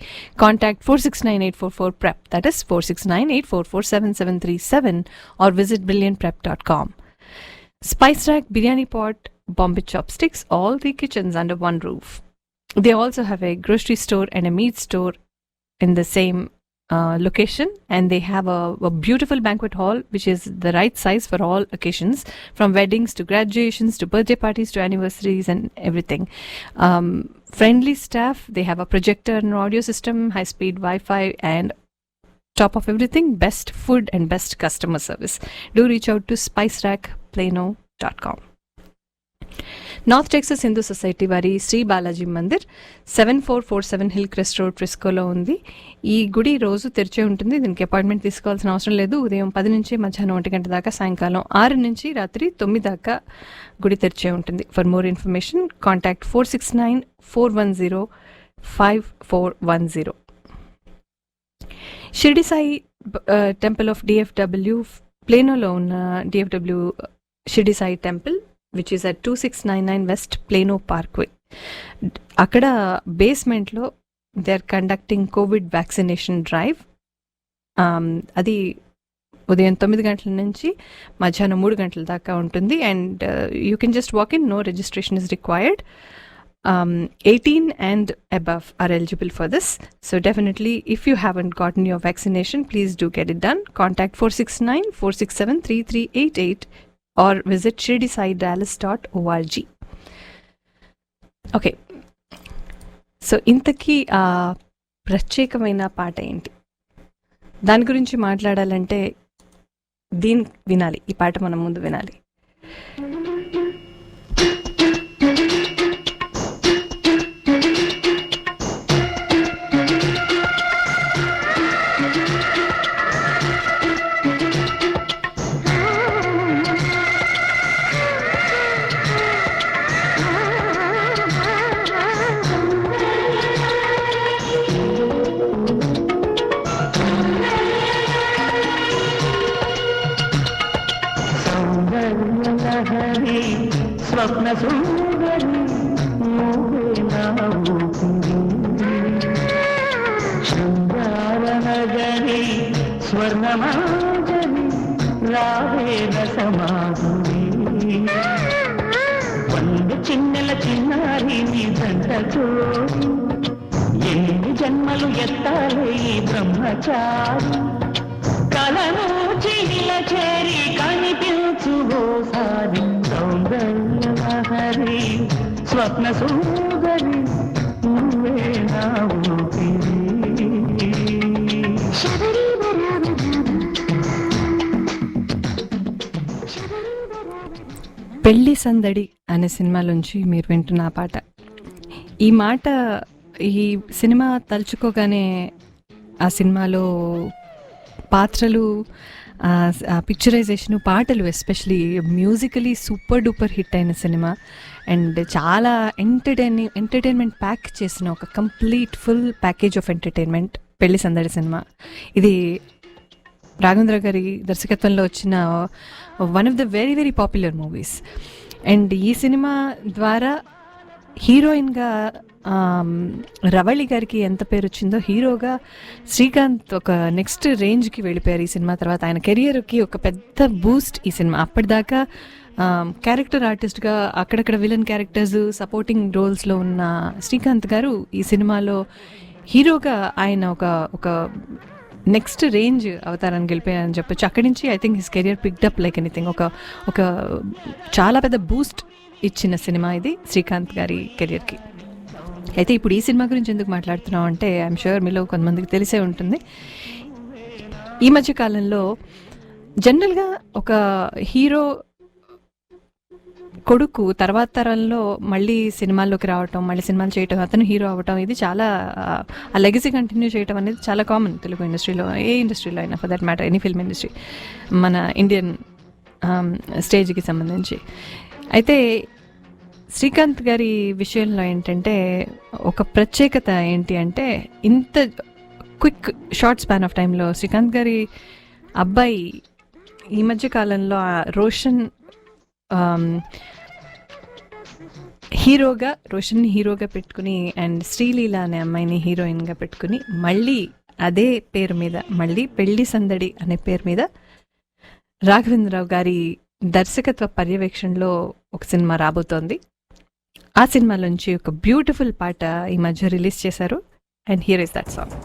Contact 469-844-PREP, that is 469-844-7737, or visit brilliantprep.com. Spice Rack, Biryani Pot, Bombay Chopsticks, all the kitchens under one roof. They also have a grocery store and a meat store in the same location, and they have a beautiful banquet hall which is the right size for all occasions, from weddings to graduations to birthday parties to anniversaries and everything. Friendly staff, they have a projector and audio system, high speed Wi-Fi, and top of everything, best food and best customer service. Do reach out to spicerackplano.com. North Texas Hindu Society వారి Shri Balaji Mandir 7447 Hill Crest Road ఫ్రిస్కోలో ఉంది. ఈ గుడి రోజు తెరిచే ఉంటుంది. దీనికి appointment తీసుకోవాల్సిన అవసరం లేదు. ఉదయం 10 నుంచి మధ్యాహ్నం 1 గంట దాకా, సాయంకాలం 6 నుంచి రాత్రి 9 దాకా గుడి తెరిచే ఉంటుంది. For more information contact 469-410-5410. Shirdi Sai temple of DFW, ప్లేనోలో ఉన్న DFW Shirdi Sai temple which is at 2699 West Plano Parkway. అక్కడ బేస్మెంట్లో they are conducting COVID vaccination drive. అది ఉదయం 9 గంటల నుంచి మధ్యాహ్నం 3 గంటల దాకా ఉంటుంది. And you can just walk in, no registration is required. 18 and above are eligible for this. So definitely, if you haven't gotten your vaccination, please do get it done. Contact 469-467-3388 or visit shirdisaidallas.org. Okay. So ఇంతకీ ఆ ప్రత్యేకమైన పాట ఏంటి, దాని గురించి మాట్లాడాలంటే దీన్ని వినాలి. ఈ పాట మనం ముందు వినాలి. స్వప్న సుందరి నువ్వే నా ఊపిరి, శృంగార నగరి స్వర్ణమాజరి రావేల సమాధురి, వంద చిన్నెల చిన్నారి నీ దండతో ఎన్ని జన్మలు ఎత్తాలే ఈ బ్రహ్మచారి, కలను చిన్న చేరి కనిపించు ఓసారి, సౌందర్య లహరి స్వప్న సుందరి నువ్వే నా ఊపిరి. పెళ్లి సందడి అనే సినిమాలోంచి మీరు వింటున్న ఆ పాట. ఈ మాట, ఈ సినిమా తలుచుకోగానే ఆ సినిమాలో పాత్రలు, ఆ పిక్చరైజేషను, పాటలు, especially musically super duper hit అయిన సినిమా. అండ్ చాలా ఎంటర్టైన్మెంట్ ప్యాక్ చేసిన ఒక complete full package of entertainment పెళ్లి సందడి సినిమా. ఇది రాఘవేంద్ర గారి దర్శకత్వంలో వచ్చిన one of the very very popular movies. And ఈ సినిమా ద్వారా హీరోయిన్గా రవళి గారికి ఎంత పేరు వచ్చిందో, హీరోగా శ్రీకాంత్ ఒక నెక్స్ట్ రేంజ్కి వెళ్ళిపోయారు ఈ సినిమా తర్వాత. ఆయన కెరియర్కి ఒక పెద్ద బూస్ట్ ఈ సినిమా. అప్పటిదాకా క్యారెక్టర్ ఆర్టిస్ట్గా అక్కడక్కడ విలన్ క్యారెక్టర్స్, సపోర్టింగ్ రోల్స్లో ఉన్న శ్రీకాంత్ గారు ఈ సినిమాలో హీరోగా ఆయన ఒక నెక్స్ట్ రేంజ్ అవతారానికి వెళ్ళిపోయారని చెప్పొచ్చు. అక్కడి నుంచి I think his career picked up like anything. ఒక చాలా పెద్ద బూస్ట్ ఇచ్చిన సినిమా ఇది శ్రీకాంత్ గారి కెరియర్కి. అయితే ఇప్పుడు ఈ సినిమా గురించి ఎందుకు మాట్లాడుతున్నాం అంటే, ఐఎమ్ షూర్ మీలో కొంతమందికి తెలిసే ఉంటుంది. ఈ మధ్య కాలంలో జనరల్గా ఒక హీరో కొడుకు తర్వాత తరంలో మళ్ళీ సినిమాల్లోకి రావటం, మళ్ళీ సినిమాలు చేయటం, అతను హీరో అవ్వటం, ఇది చాలా ఆ లెగసీ కంటిన్యూ చేయటం అనేది చాలా కామన్ తెలుగు ఇండస్ట్రీలో, ఏ ఇండస్ట్రీలో అయినా for that matter, any film industry, మన ఇండియన్ స్టేజ్కి సంబంధించి. అయితే శ్రీకాంత్ గారి విషయంలో ఏంటంటే ఒక ప్రత్యేకత ఏంటి అంటే, ఇంత క్విక్ షార్ట్ స్పాన్ ఆఫ్ టైంలో శ్రీకాంత్ గారి అబ్బాయి ఈ మధ్య కాలంలో రోషన్ హీరోగా పెట్టుకుని, అండ్ శ్రీలీల అనే అమ్మాయిని హీరోయిన్గా పెట్టుకుని, మళ్ళీ అదే పేరు మీద, మళ్ళీ పెళ్లి సందడి అనే పేరు మీద రాఘవేంద్రరావు గారి దర్శకత్వ పర్యవేక్షణలో ఒక సినిమా రాబోతోంది. ఆ సినిమాలోంచి ఒక బ్యూటిఫుల్ పాట ఈ మధ్య రిలీజ్ చేశారు. And here is that song.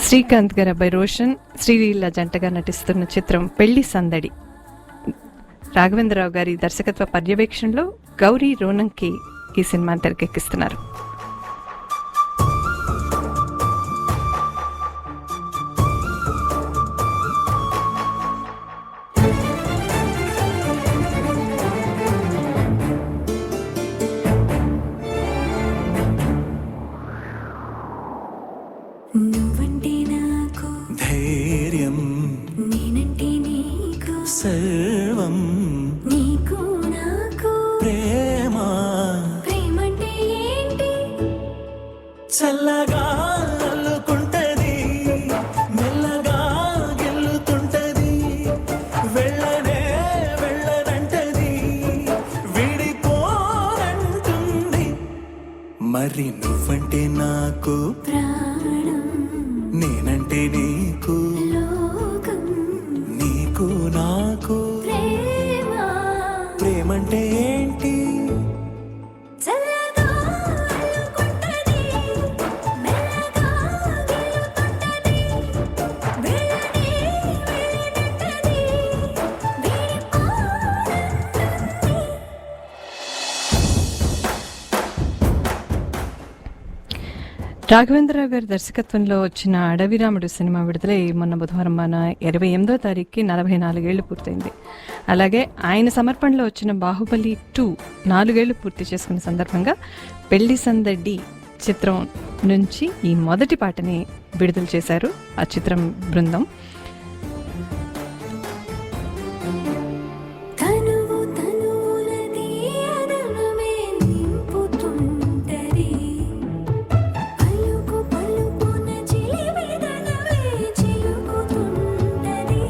Srikanth గారి అబ్బాయి రోషన్, శ్రీలీల జంటగా నటిస్తున్న చిత్రం పెళ్లి సందడి. రాఘవేంద్రరావు గారి దర్శకత్వ పర్యవేక్షణలో గౌరీ రోనంకి ఈ సినిమాని తెరకెక్కిస్తున్నారు. నువ్వంటే నాకు ధైర్యం, నేనంటే నీకు సర్వం, నీకు నాకు ప్రేమ, ప్రేమంటే ఏంటి? చల్లగా అల్లుకుంటది, మెల్లగా గెల్లుతుంటది, వెళ్ళనే వెళ్ళనంటది, విడిపోనంటుంది. మరి నువ్వంటే నాకు ప్రాణం, నేనంటే నీకు లోకం, నీకు నాకు ప్రేమ, ప్రేమంటే ఏంటి? చల్లగా అల్లుకుంటది, మెల్లగా గెలుతుంటది, వెళ్ళనే వెళ్ళనంటది, విడిపోనంటుంది. రాఘవేంద్రరావు గారి దర్శకత్వంలో వచ్చిన అడవిరాముడు సినిమా విడుదలై మొన్న బుధవారం మన 28వ తారీఖుకి 44 ఏళ్లు పూర్తయింది. అలాగే ఆయన సమర్పణలో వచ్చిన బాహుబలి 2 4 ఏళ్లు పూర్తి చేసుకున్న సందర్భంగా పెళ్లి సందడి చిత్రం నుంచి ఈ మొదటి పాటని విడుదల చేశారు ఆ చిత్రం బృందం. తనువు తనువులది అదనమే నింపుతుంటది, పలుకు పలుకున చిలిమిదనమే చిలుకుతుంటది.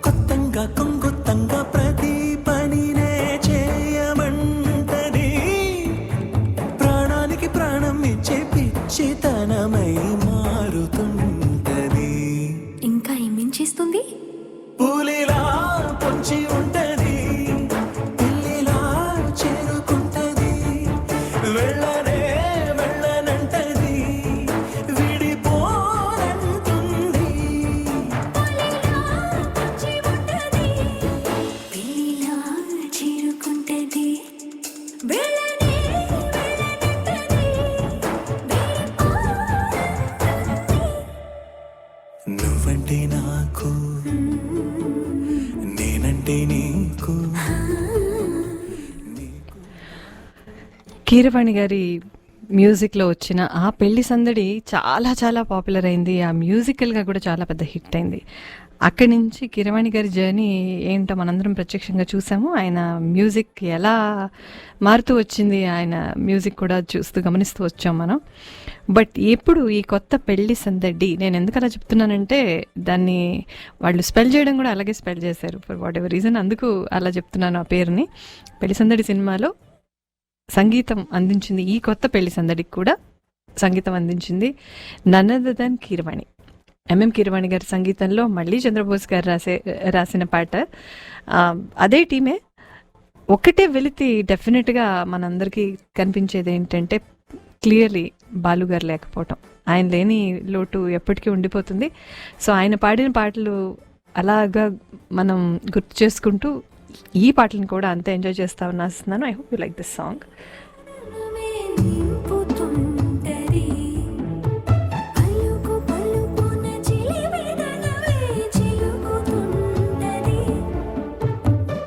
కొత్తంగా కొంగొత్తంగా ప్రతి పనినే చేయమంటది, ప్రాణానికి ప్రాణం ఇచ్చే పిచ్చితనమై మారుతుంటది. చిరుకున్నది వెళ్ళనే వెళ్ళనంటది నువ్వంటే నాకు నేనంటే నీకు. కీరవాణి గారి మ్యూజిక్లో వచ్చిన ఆ పెళ్లి సందడి చాలా చాలా పాపులర్ అయింది. ఆ మ్యూజికల్గా కూడా చాలా పెద్ద హిట్ అయింది. అక్కడి నుంచి కీరవాణి గారి జర్నీ ఏంటో మనందరం ప్రత్యక్షంగా చూసాము. ఆయన మ్యూజిక్ ఎలా మారుతూ వచ్చింది, ఆయన మ్యూజిక్ కూడా చూస్తూ గమనిస్తూ వచ్చాం మనం. బట్ ఎప్పుడు ఈ కొత్త పెళ్లి సందడి, నేను ఎందుకు అలా చెప్తున్నానంటే దాన్ని వాళ్ళు స్పెల్ చేయడం కూడా అలాగే స్పెల్ చేశారు ఫర్ వాట్ ఎవర్ రీజన్, అందుకు అలా చెప్తున్నాను ఆ పేరుని. పెళ్లి సందడి సినిమాలో సంగీతం అందించింది, ఈ కొత్త పెళ్లి సందడికి కూడా సంగీతం అందించింది none other than Keeravani. MM Keeravani గారి సంగీతంలో మళ్ళీ చంద్రబోస్ గారు రాసిన పాట. అదే టీమే. ఒకటే వెలితి డెఫినెట్గా మనందరికీ కనిపించేది ఏంటంటే క్లియర్లీ బాలు గారు లేకపోవటం. ఆయన లేని లోటు ఎప్పటికీ ఉండిపోతుంది. సో ఆయన పాడిన పాటలు అలాగా మనం గుర్తు చేసుకుంటూ ఈ పాటలను కూడా అంతే ఎంజాయ్ చేస్తామని ఆశిస్తున్నాను. I hope you like this song.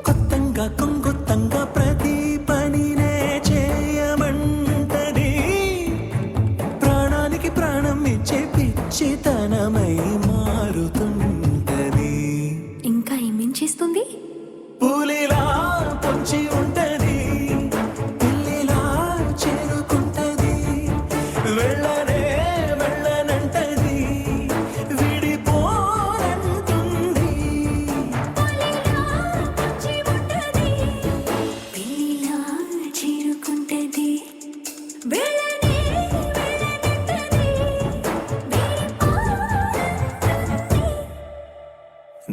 కొత్తంగా కొంగొత్తంగా ప్రతి పనినే చేయమంటది, ప్రాణానికి ప్రాణం ఇచ్చే పిచ్చితనమై మారుతుంటది. ఇంకా ఏమించేస్తుంది? పూలిలా పొంచి ఉంటది, పిల్లిలా చేరుకుంటది, వెళ్ళనే వెళ్ళనంటది, విడిపోనంటుంది. పిల్లిలా చేరుకుంటది వెళ్ళనే వెళ్ళనంటది.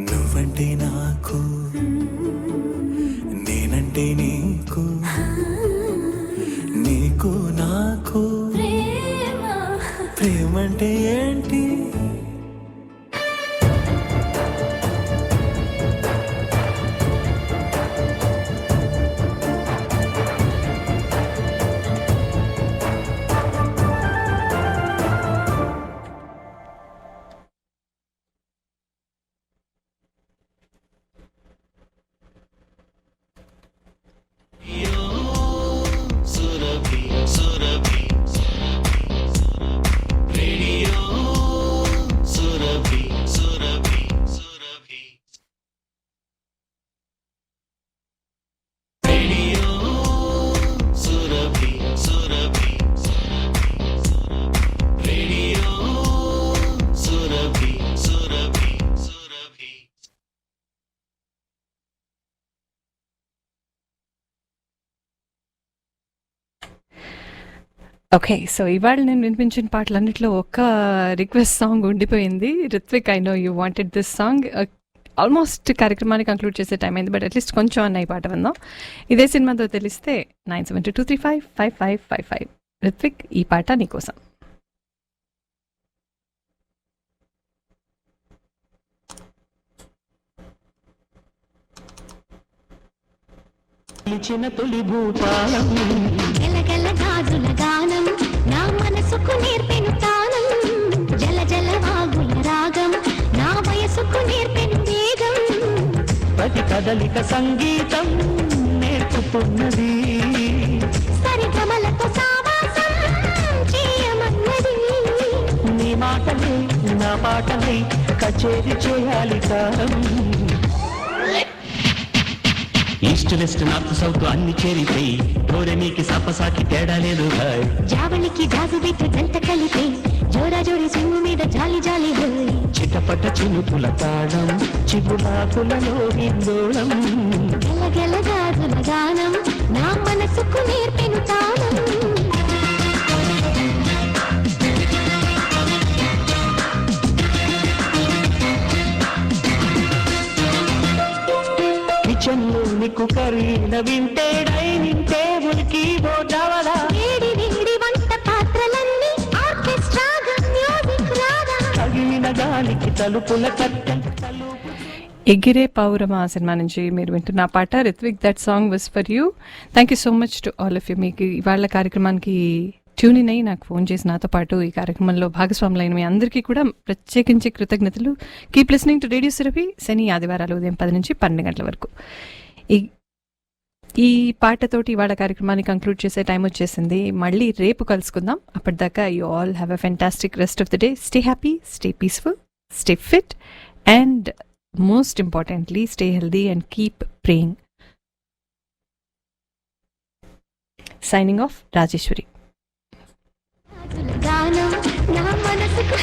నువ్వంటే నాకు నేనంటే నీకు, నీకు నాకు ప్రేమంటే ఏంటి? ఓకే, సో ఇవాళ నేను వినిపించిన పాటలన్నింటిలో ఒక్క రిక్వెస్ట్ సాంగ్ ఉండిపోయింది. Ritvik, I know you wanted this song. Almost కార్యక్రమాన్ని కంక్లూడ్ చేసే టైం అయింది, బట్ అట్లీస్ట్ కొంచెం అన్న ఈ పాట విందాం. ఇదే సినిమాతో తెలిస్తే 9722355555. రిత్విక్, ఈ పాట నీకోసం. చిన్న తొలి భూపాలం గలగల గాజుల గానం నా మనసుకు నేర్పెను తానం, జల జల వాగుల రాగం నా వయసుకు నేర్పెను వేగం, ప్రతి కదలిక సంగీతం నేర్పుతున్నది, సరిగమలతో సావాసం చేయమన్నది, నీ మాటలే నా పాటలే కచేరి చేయాలి కాలం. ఈస్ట్ వెస్ట్ నార్త్ సౌత్ అన్ని చేరిపోయి డోరెమీకి సపసాకి తేడా లేదు హాయ్, జావళికి జాజు బిట్టు జంట కలిపి జోరా జోరి సింగు మీద జాలి జాలి హోయ్, చిటపట చినుకుల తాళం చిగురాకులలో హిందోళం, గలగల గాజుల గానం నా మనసుకు నేర్పెను తానం. కిచెన్లో నీకు కరీన వింటే డైనింగ్ టేబుల్ కి బోజావలా, వేడి వేడి వంట పాత్రలన్నీ ఆర్కెస్ట్రాగా మ్యూజిక్ రాగా, తగిలిన గాలికి తలుపుల కట్టె తలుపు. ఎగిరే పౌరమా సినిమా నుంచి మీరు వింటున్న పాట Ritvik, that song was for you. Thank you so much to all of you. మీకు ఇవాళ కార్యక్రమానికి ట్యూన్ ఇన్ అయ్యి నాకు ఫోన్ చేసి నాతో పాటు ఈ కార్యక్రమంలో భాగస్వాములైన మీ అందరికీ కూడా ప్రత్యేకించి కృతజ్ఞతలు. Keep listening to radio Surabhi, శని ఆదివారాలు ఉదయం 10 నుంచి 12 గంటల వరకు. ఈ పాటతోటి ఇవాళ కార్యక్రమాన్ని కంక్లూడ్ చేసే టైం వచ్చేసింది. మళ్ళీ రేపు కలుసుకుందాం. అప్పటిదాకా you all have a fantastic rest of the day. Stay happy, stay peaceful, stay fit, and most importantly, stay healthy and keep praying. Signing off, Rajeswari. గానం నా మనసుకు